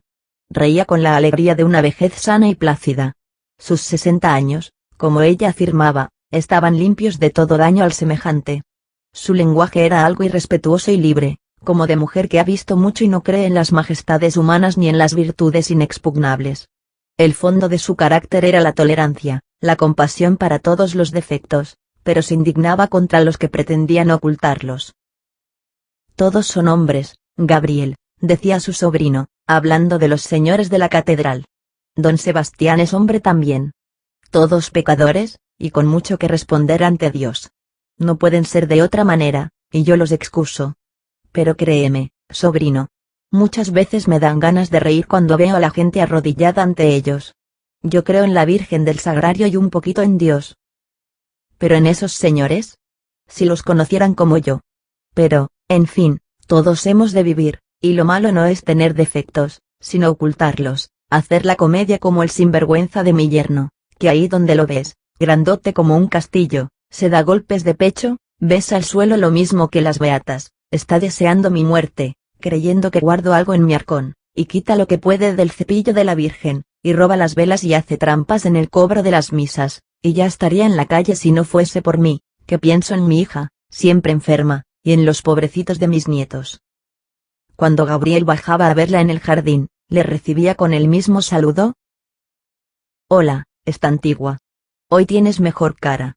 Reía con la alegría de una vejez sana y plácida. Sus 60 años, como ella afirmaba, estaban limpios de todo daño al semejante. Su lenguaje era algo irrespetuoso y libre, como de mujer que ha visto mucho y no cree en las majestades humanas ni en las virtudes inexpugnables. El fondo de su carácter era la tolerancia, la compasión para todos los defectos, pero se indignaba contra los que pretendían ocultarlos. Todos son hombres, Gabriel, decía su sobrino, hablando de los señores de la catedral. Don Sebastián es hombre también. Todos pecadores, y con mucho que responder ante Dios. No pueden ser de otra manera, y yo los excuso. Pero créeme, sobrino. Muchas veces me dan ganas de reír cuando veo a la gente arrodillada ante ellos. Yo creo en la Virgen del Sagrario y un poquito en Dios. Pero en esos señores, si los conocieran como yo. Pero, en fin, todos hemos de vivir, y lo malo no es tener defectos, sino ocultarlos, hacer la comedia como el sinvergüenza de mi yerno, que ahí donde lo ves, grandote como un castillo, se da golpes de pecho, besa el suelo lo mismo que las beatas, está deseando mi muerte, creyendo que guardo algo en mi arcón, y quita lo que puede del cepillo de la Virgen, y roba las velas y hace trampas en el cobro de las misas, y ya estaría en la calle si no fuese por mí, que pienso en mi hija, siempre enferma, y en los pobrecitos de mis nietos. Cuando Gabriel bajaba a verla en el jardín, le recibía con el mismo saludo. Hola, esta antigua. Hoy tienes mejor cara.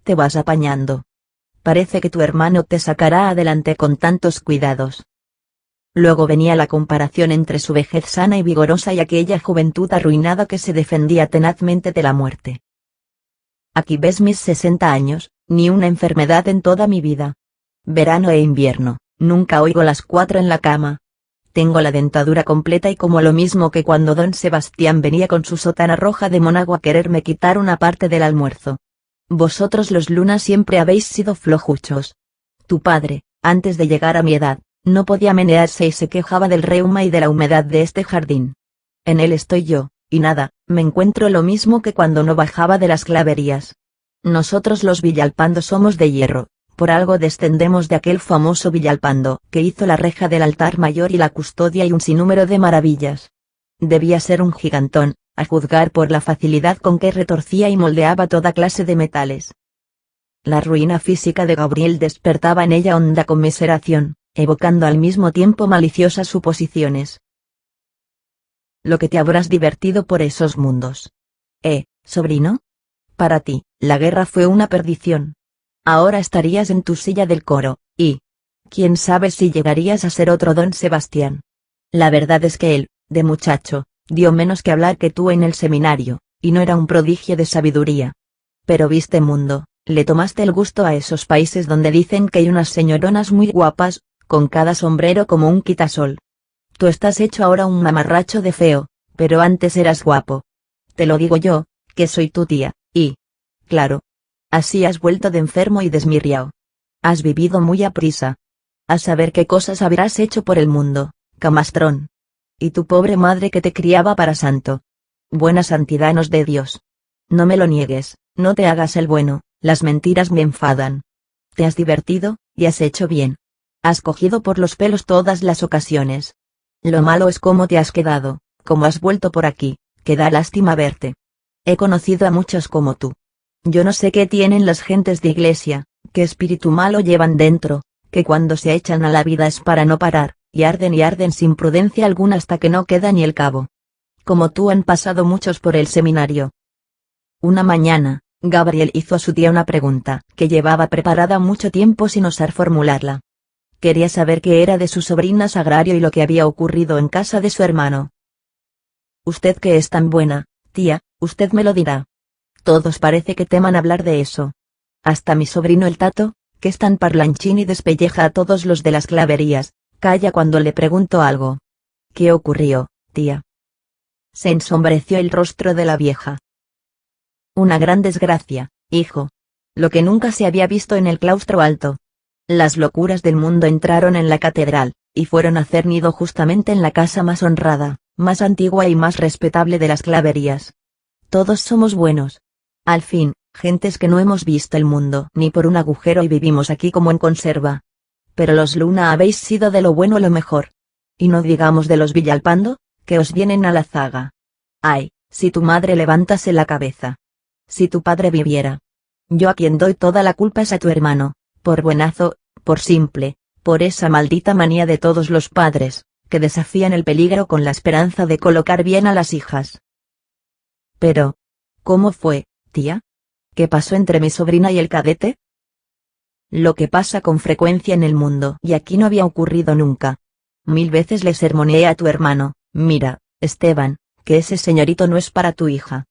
Te vas apañando. Parece que tu hermano te sacará adelante con tantos cuidados. Luego venía la comparación entre su vejez sana y vigorosa y aquella juventud arruinada que se defendía tenazmente de la muerte. Aquí ves mis 60 años, ni una enfermedad en toda mi vida. Verano e invierno, nunca oigo las 4 en la cama. Tengo la dentadura completa y como lo mismo que cuando don Sebastián venía con su sotana roja de monago a quererme quitar una parte del almuerzo. Vosotros los Luna siempre habéis sido flojuchos. Tu padre, antes de llegar a mi edad, no podía menearse y se quejaba del reuma y de la humedad de este jardín. En él estoy yo, y nada, me encuentro lo mismo que cuando no bajaba de las claverías. Nosotros los Villalpando somos de hierro, por algo descendemos de aquel famoso Villalpando que hizo la reja del altar mayor y la custodia y un sinnúmero de maravillas. Debía ser un gigantón, a juzgar por la facilidad con que retorcía y moldeaba toda clase de metales. La ruina física de Gabriel despertaba en ella honda conmiseración, evocando al mismo tiempo maliciosas suposiciones. Lo que te habrás divertido por esos mundos. Sobrino? Para ti, la guerra fue una perdición. Ahora estarías en tu silla del coro, y quién sabe si llegarías a ser otro don Sebastián. La verdad es que él, de muchacho, dio menos que hablar que tú en el seminario, y no era un prodigio de sabiduría. Pero viste mundo, le tomaste el gusto a esos países donde dicen que hay unas señoronas muy guapas, con cada sombrero como un quitasol. Tú estás hecho ahora un mamarracho de feo, pero antes eras guapo. Te lo digo yo, que soy tu tía, y, claro, así has vuelto de enfermo y desmirriao. Has vivido muy aprisa. A saber qué cosas habrás hecho por el mundo, camastrón. Y tu pobre madre que te criaba para santo. Buena santidad nos dé Dios. No me lo niegues, no te hagas el bueno, las mentiras me enfadan. Te has divertido, y has hecho bien. Has cogido por los pelos todas las ocasiones. Lo malo es cómo te has quedado, cómo has vuelto por aquí, que da lástima verte. He conocido a muchos como tú. Yo no sé qué tienen las gentes de iglesia, qué espíritu malo llevan dentro, que cuando se echan a la vida es para no parar, y arden sin prudencia alguna hasta que no queda ni el cabo. Como tú han pasado muchos por el seminario. Una mañana, Gabriel hizo a su tía una pregunta que llevaba preparada mucho tiempo sin osar formularla. Quería saber qué era de su sobrina Sagrario y lo que había ocurrido en casa de su hermano. Usted que es tan buena, tía, usted me lo dirá. Todos parece que teman hablar de eso. Hasta mi sobrino el Tato, que es tan parlanchín y despelleja a todos los de las claverías, calla cuando le pregunto algo. ¿Qué ocurrió, tía? Se ensombreció el rostro de la vieja. Una gran desgracia, hijo. Lo que nunca se había visto en el claustro alto. Las locuras del mundo entraron en la catedral, y fueron a hacer nido justamente en la casa más honrada, más antigua y más respetable de las claverías. Todos somos buenos. Al fin, gentes que no hemos visto el mundo ni por un agujero y vivimos aquí como en conserva. Pero los Luna habéis sido de lo bueno lo mejor. Y no digamos de los Villalpando, que os vienen a la zaga. Ay, si tu madre levantase la cabeza. Si tu padre viviera. Yo a quien doy toda la culpa es a tu hermano, por buenazo, por simple, por esa maldita manía de todos los padres, que desafían el peligro con la esperanza de colocar bien a las hijas. Pero, ¿cómo fue, tía? ¿Qué pasó entre mi sobrina y el cadete? Lo que pasa con frecuencia en el mundo y aquí no había ocurrido nunca. 1000 veces le sermoneé a tu hermano, mira, Esteban, que ese señorito no es para tu hija.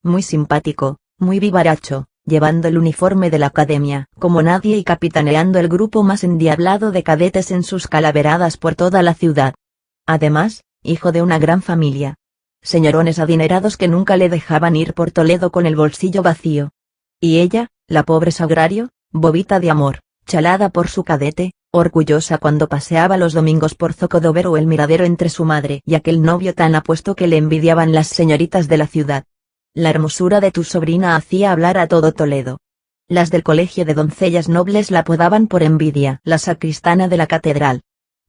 Muy simpático, muy vivaracho, llevando el uniforme de la academia como nadie y capitaneando el grupo más endiablado de cadetes en sus calaveradas por toda la ciudad. Además, hijo de una gran familia. Señorones adinerados que nunca le dejaban ir por Toledo con el bolsillo vacío. Y ella, la pobre sagrario, bobita de amor, chalada por su cadete, orgullosa cuando paseaba los domingos por Zocodover o el Miradero entre su madre y aquel novio tan apuesto que le envidiaban las señoritas de la ciudad. La hermosura de tu sobrina hacía hablar a todo Toledo. Las del colegio de doncellas nobles la apodaban por envidia la sacristana de la catedral.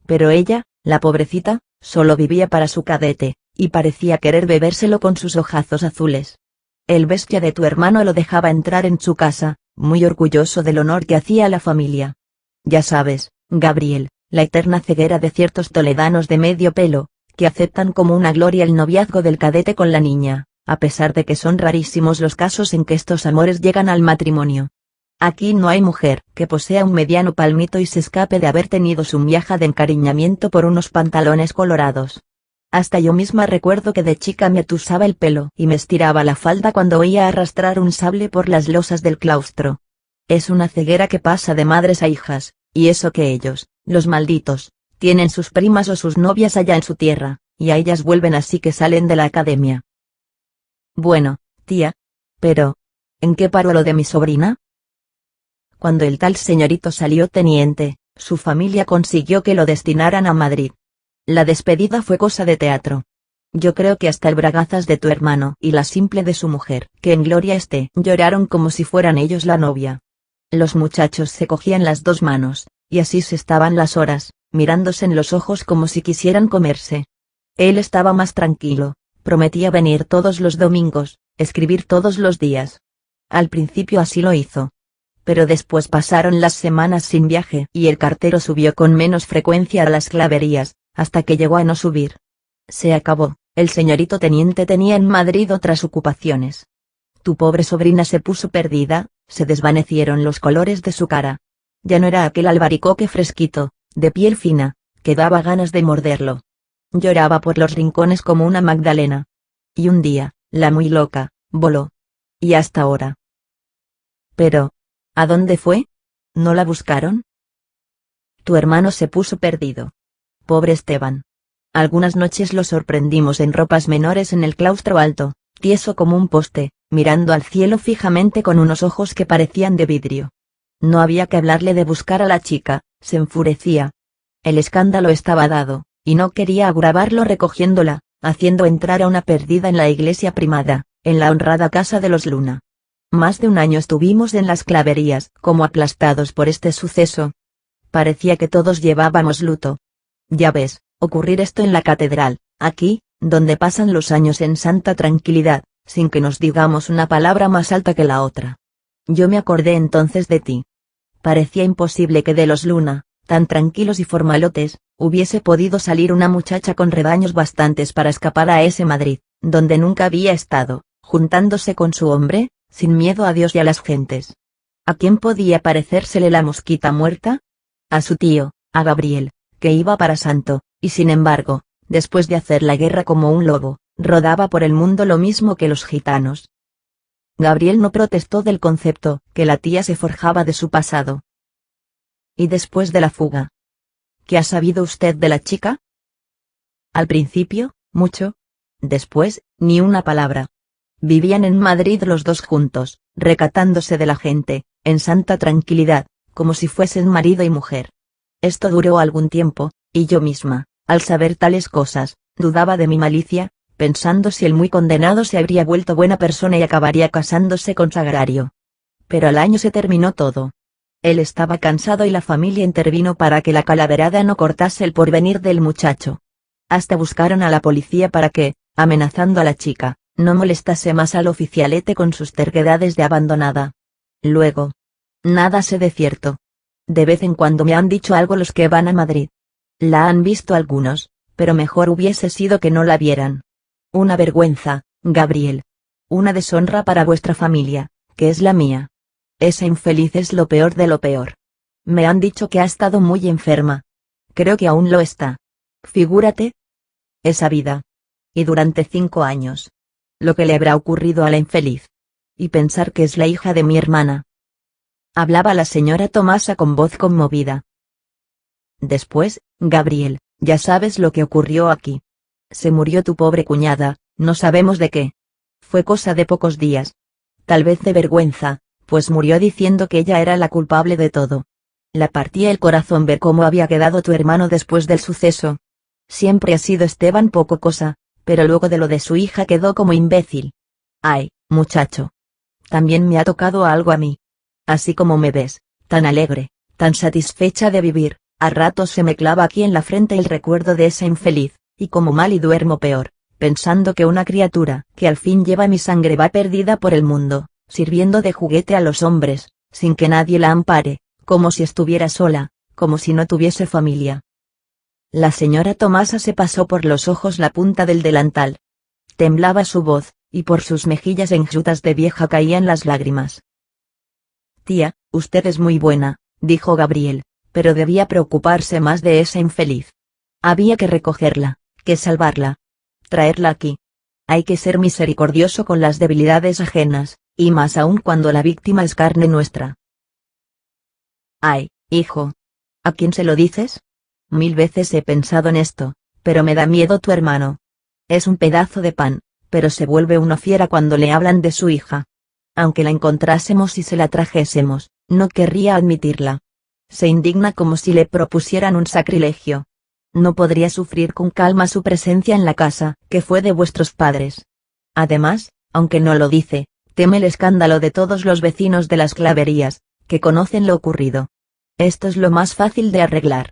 Pero ella, la pobrecita, solo vivía para su cadete, y parecía querer bebérselo con sus ojazos azules. El bestia de tu hermano lo dejaba entrar en su casa, muy orgulloso del honor que hacía a la familia. Ya sabes, Gabriel, la eterna ceguera de ciertos toledanos de medio pelo, que aceptan como una gloria el noviazgo del cadete con la niña, a pesar de que son rarísimos los casos en que estos amores llegan al matrimonio. Aquí no hay mujer que posea un mediano palmito y se escape de haber tenido su miaja de encariñamiento por unos pantalones colorados. Hasta yo misma recuerdo que de chica me atusaba el pelo y me estiraba la falda cuando oía arrastrar un sable por las losas del claustro. Es una ceguera que pasa de madres a hijas, y eso que ellos, los malditos, tienen sus primas o sus novias allá en su tierra, y a ellas vuelven así que salen de la academia. Bueno, tía. Pero, ¿en qué paró lo de mi sobrina? Cuando el tal señorito salió teniente, su familia consiguió que lo destinaran a Madrid. La despedida fue cosa de teatro. Yo creo que hasta el bragazas de tu hermano y la simple de su mujer, que en gloria esté, lloraron como si fueran ellos la novia. Los muchachos se cogían las dos manos, y así se estaban las horas, mirándose en los ojos como si quisieran comerse. Él estaba más tranquilo, prometía venir todos los domingos, escribir todos los días. Al principio así lo hizo. Pero después pasaron las semanas sin viaje y el cartero subió con menos frecuencia a las claverías, hasta que llegó a no subir. Se acabó, el señorito teniente tenía en Madrid otras ocupaciones. Tu pobre sobrina se puso perdida, se desvanecieron los colores de su cara. Ya no era aquel albaricoque fresquito, de piel fina, que daba ganas de morderlo. Lloraba por los rincones como una Magdalena. Y un día, la muy loca, voló. Y hasta ahora. Pero, ¿a dónde fue? ¿No la buscaron? Tu hermano se puso perdido. Pobre Esteban. Algunas noches lo sorprendimos en ropas menores en el claustro alto, tieso como un poste, mirando al cielo fijamente con unos ojos que parecían de vidrio. No había que hablarle de buscar a la chica, se enfurecía. El escándalo estaba dado, y no quería agravarlo recogiéndola, haciendo entrar a una perdida en la iglesia primada, en la honrada casa de los Luna. Más de un año estuvimos en las claverías, como aplastados por este suceso. Parecía que todos llevábamos luto. Ya ves, ocurrir esto en la catedral, aquí, donde pasan los años en santa tranquilidad, sin que nos digamos una palabra más alta que la otra. Yo me acordé entonces de ti. Parecía imposible que de los Luna, tan tranquilos y formalotes, hubiese podido salir una muchacha con rebaños bastantes para escapar a ese Madrid, donde nunca había estado, juntándose con su hombre, sin miedo a Dios y a las gentes. ¿A quién podía parecérsele la mosquita muerta? A su tío, a Gabriel, que iba para santo, y sin embargo, después de hacer la guerra como un lobo, rodaba por el mundo lo mismo que los gitanos. Gabriel no protestó del concepto que la tía se forjaba de su pasado. ¿Y después de la fuga? ¿Qué ha sabido usted de la chica? Al principio, mucho. Después, ni una palabra. Vivían en Madrid los dos juntos, recatándose de la gente, en santa tranquilidad, como si fuesen marido y mujer. Esto duró algún tiempo, y yo misma, al saber tales cosas, dudaba de mi malicia, pensando si el muy condenado se habría vuelto buena persona y acabaría casándose con Sagrario. Pero al año se terminó todo. Él estaba cansado y la familia intervino para que la calaverada no cortase el porvenir del muchacho. Hasta buscaron a la policía para que, amenazando a la chica, no molestase más al oficialete con sus terquedades de abandonada. Luego, nada sé de cierto. De vez en cuando me han dicho algo los que van a Madrid. La han visto algunos, pero mejor hubiese sido que no la vieran. Una vergüenza, Gabriel. Una deshonra para vuestra familia, que es la mía. Esa infeliz es lo peor de lo peor. Me han dicho que ha estado muy enferma. Creo que aún lo está. Figúrate. Esa vida. Y durante 5 años. Lo que le habrá ocurrido a la infeliz. Y pensar que es la hija de mi hermana. Hablaba la señora Tomasa con voz conmovida. Después, Gabriel, ya sabes lo que ocurrió aquí. Se murió tu pobre cuñada, no sabemos de qué. Fue cosa de pocos días. Tal vez de vergüenza, pues murió diciendo que ella era la culpable de todo. La partía el corazón ver cómo había quedado tu hermano después del suceso. Siempre ha sido Esteban poco cosa, pero luego de lo de su hija quedó como imbécil. Ay, muchacho. También me ha tocado algo a mí. Así como me ves, tan alegre, tan satisfecha de vivir, a ratos se me clava aquí en la frente el recuerdo de esa infeliz, y como mal y duermo peor, pensando que una criatura que al fin lleva mi sangre va perdida por el mundo, sirviendo de juguete a los hombres, sin que nadie la ampare, como si estuviera sola, como si no tuviese familia. La señora Tomasa se pasó por los ojos la punta del delantal. Temblaba su voz, y por sus mejillas enjutas de vieja caían las lágrimas. Tía, usted es muy buena, dijo Gabriel, pero debía preocuparse más de esa infeliz. Había que recogerla, que salvarla. Traerla aquí. Hay que ser misericordioso con las debilidades ajenas, y más aún cuando la víctima es carne nuestra. Ay, hijo. ¿A quién se lo dices? 1000 veces he pensado en esto, pero me da miedo tu hermano. Es un pedazo de pan, pero se vuelve una fiera cuando le hablan de su hija. Aunque la encontrásemos y se la trajésemos, no querría admitirla. Se indigna como si le propusieran un sacrilegio. No podría sufrir con calma su presencia en la casa, que fue de vuestros padres. Además, aunque no lo dice, teme el escándalo de todos los vecinos de las Claverías, que conocen lo ocurrido. Esto es lo más fácil de arreglar.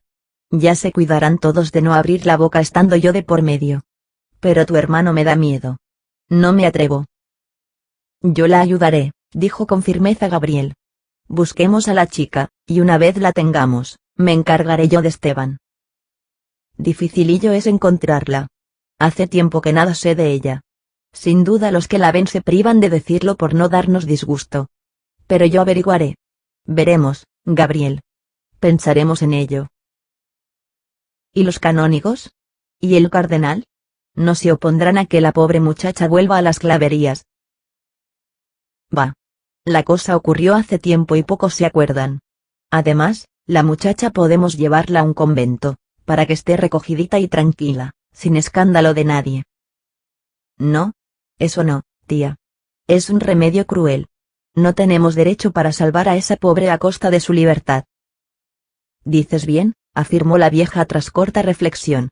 Ya se cuidarán todos de no abrir la boca estando yo de por medio. Pero tu hermano me da miedo. No me atrevo. Yo la ayudaré, dijo con firmeza Gabriel. Busquemos a la chica, y una vez la tengamos, me encargaré yo de Esteban. Dificilillo es encontrarla. Hace tiempo que nada sé de ella. Sin duda los que la ven se privan de decirlo por no darnos disgusto. Pero yo averiguaré. Veremos, Gabriel. Pensaremos en ello. ¿Y los canónigos? ¿Y el cardenal? ¿No se opondrán a que la pobre muchacha vuelva a las Claverías? Va. La cosa ocurrió hace tiempo y pocos se acuerdan. Además, la muchacha podemos llevarla a un convento, para que esté recogidita y tranquila, sin escándalo de nadie. No. Eso no, tía. Es un remedio cruel. No tenemos derecho para salvar a esa pobre a costa de su libertad. Dices bien, afirmó la vieja tras corta reflexión.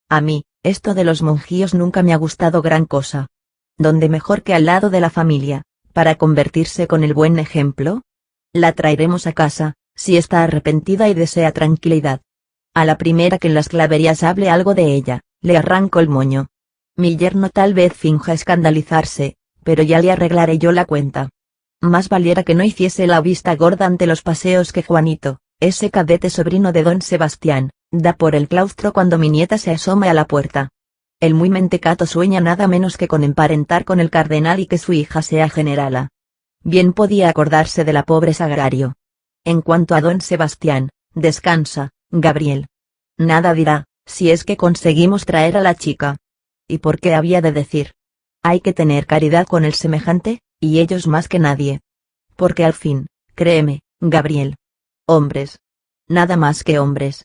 A mí, esto de los monjíos nunca me ha gustado gran cosa. ¿Dónde mejor que al lado de la familia, para convertirse con el buen ejemplo? La traeremos a casa, si está arrepentida y desea tranquilidad. A la primera que en las Claverías hable algo de ella, le arranco el moño. Mi yerno tal vez finja escandalizarse, pero ya le arreglaré yo la cuenta. Más valiera que no hiciese la vista gorda ante los paseos que Juanito, ese cadete sobrino de don Sebastián, da por el claustro cuando mi nieta se asome a la puerta. El muy mentecato sueña nada menos que con emparentar con el cardenal y que su hija sea generala. Bien podía acordarse de la pobre Sagrario. En cuanto a don Sebastián, descansa, Gabriel. Nada dirá, si es que conseguimos traer a la chica. ¿Y por qué había de decir? Hay que tener caridad con el semejante, y ellos más que nadie. Porque al fin, créeme, Gabriel. Hombres. Nada más que hombres.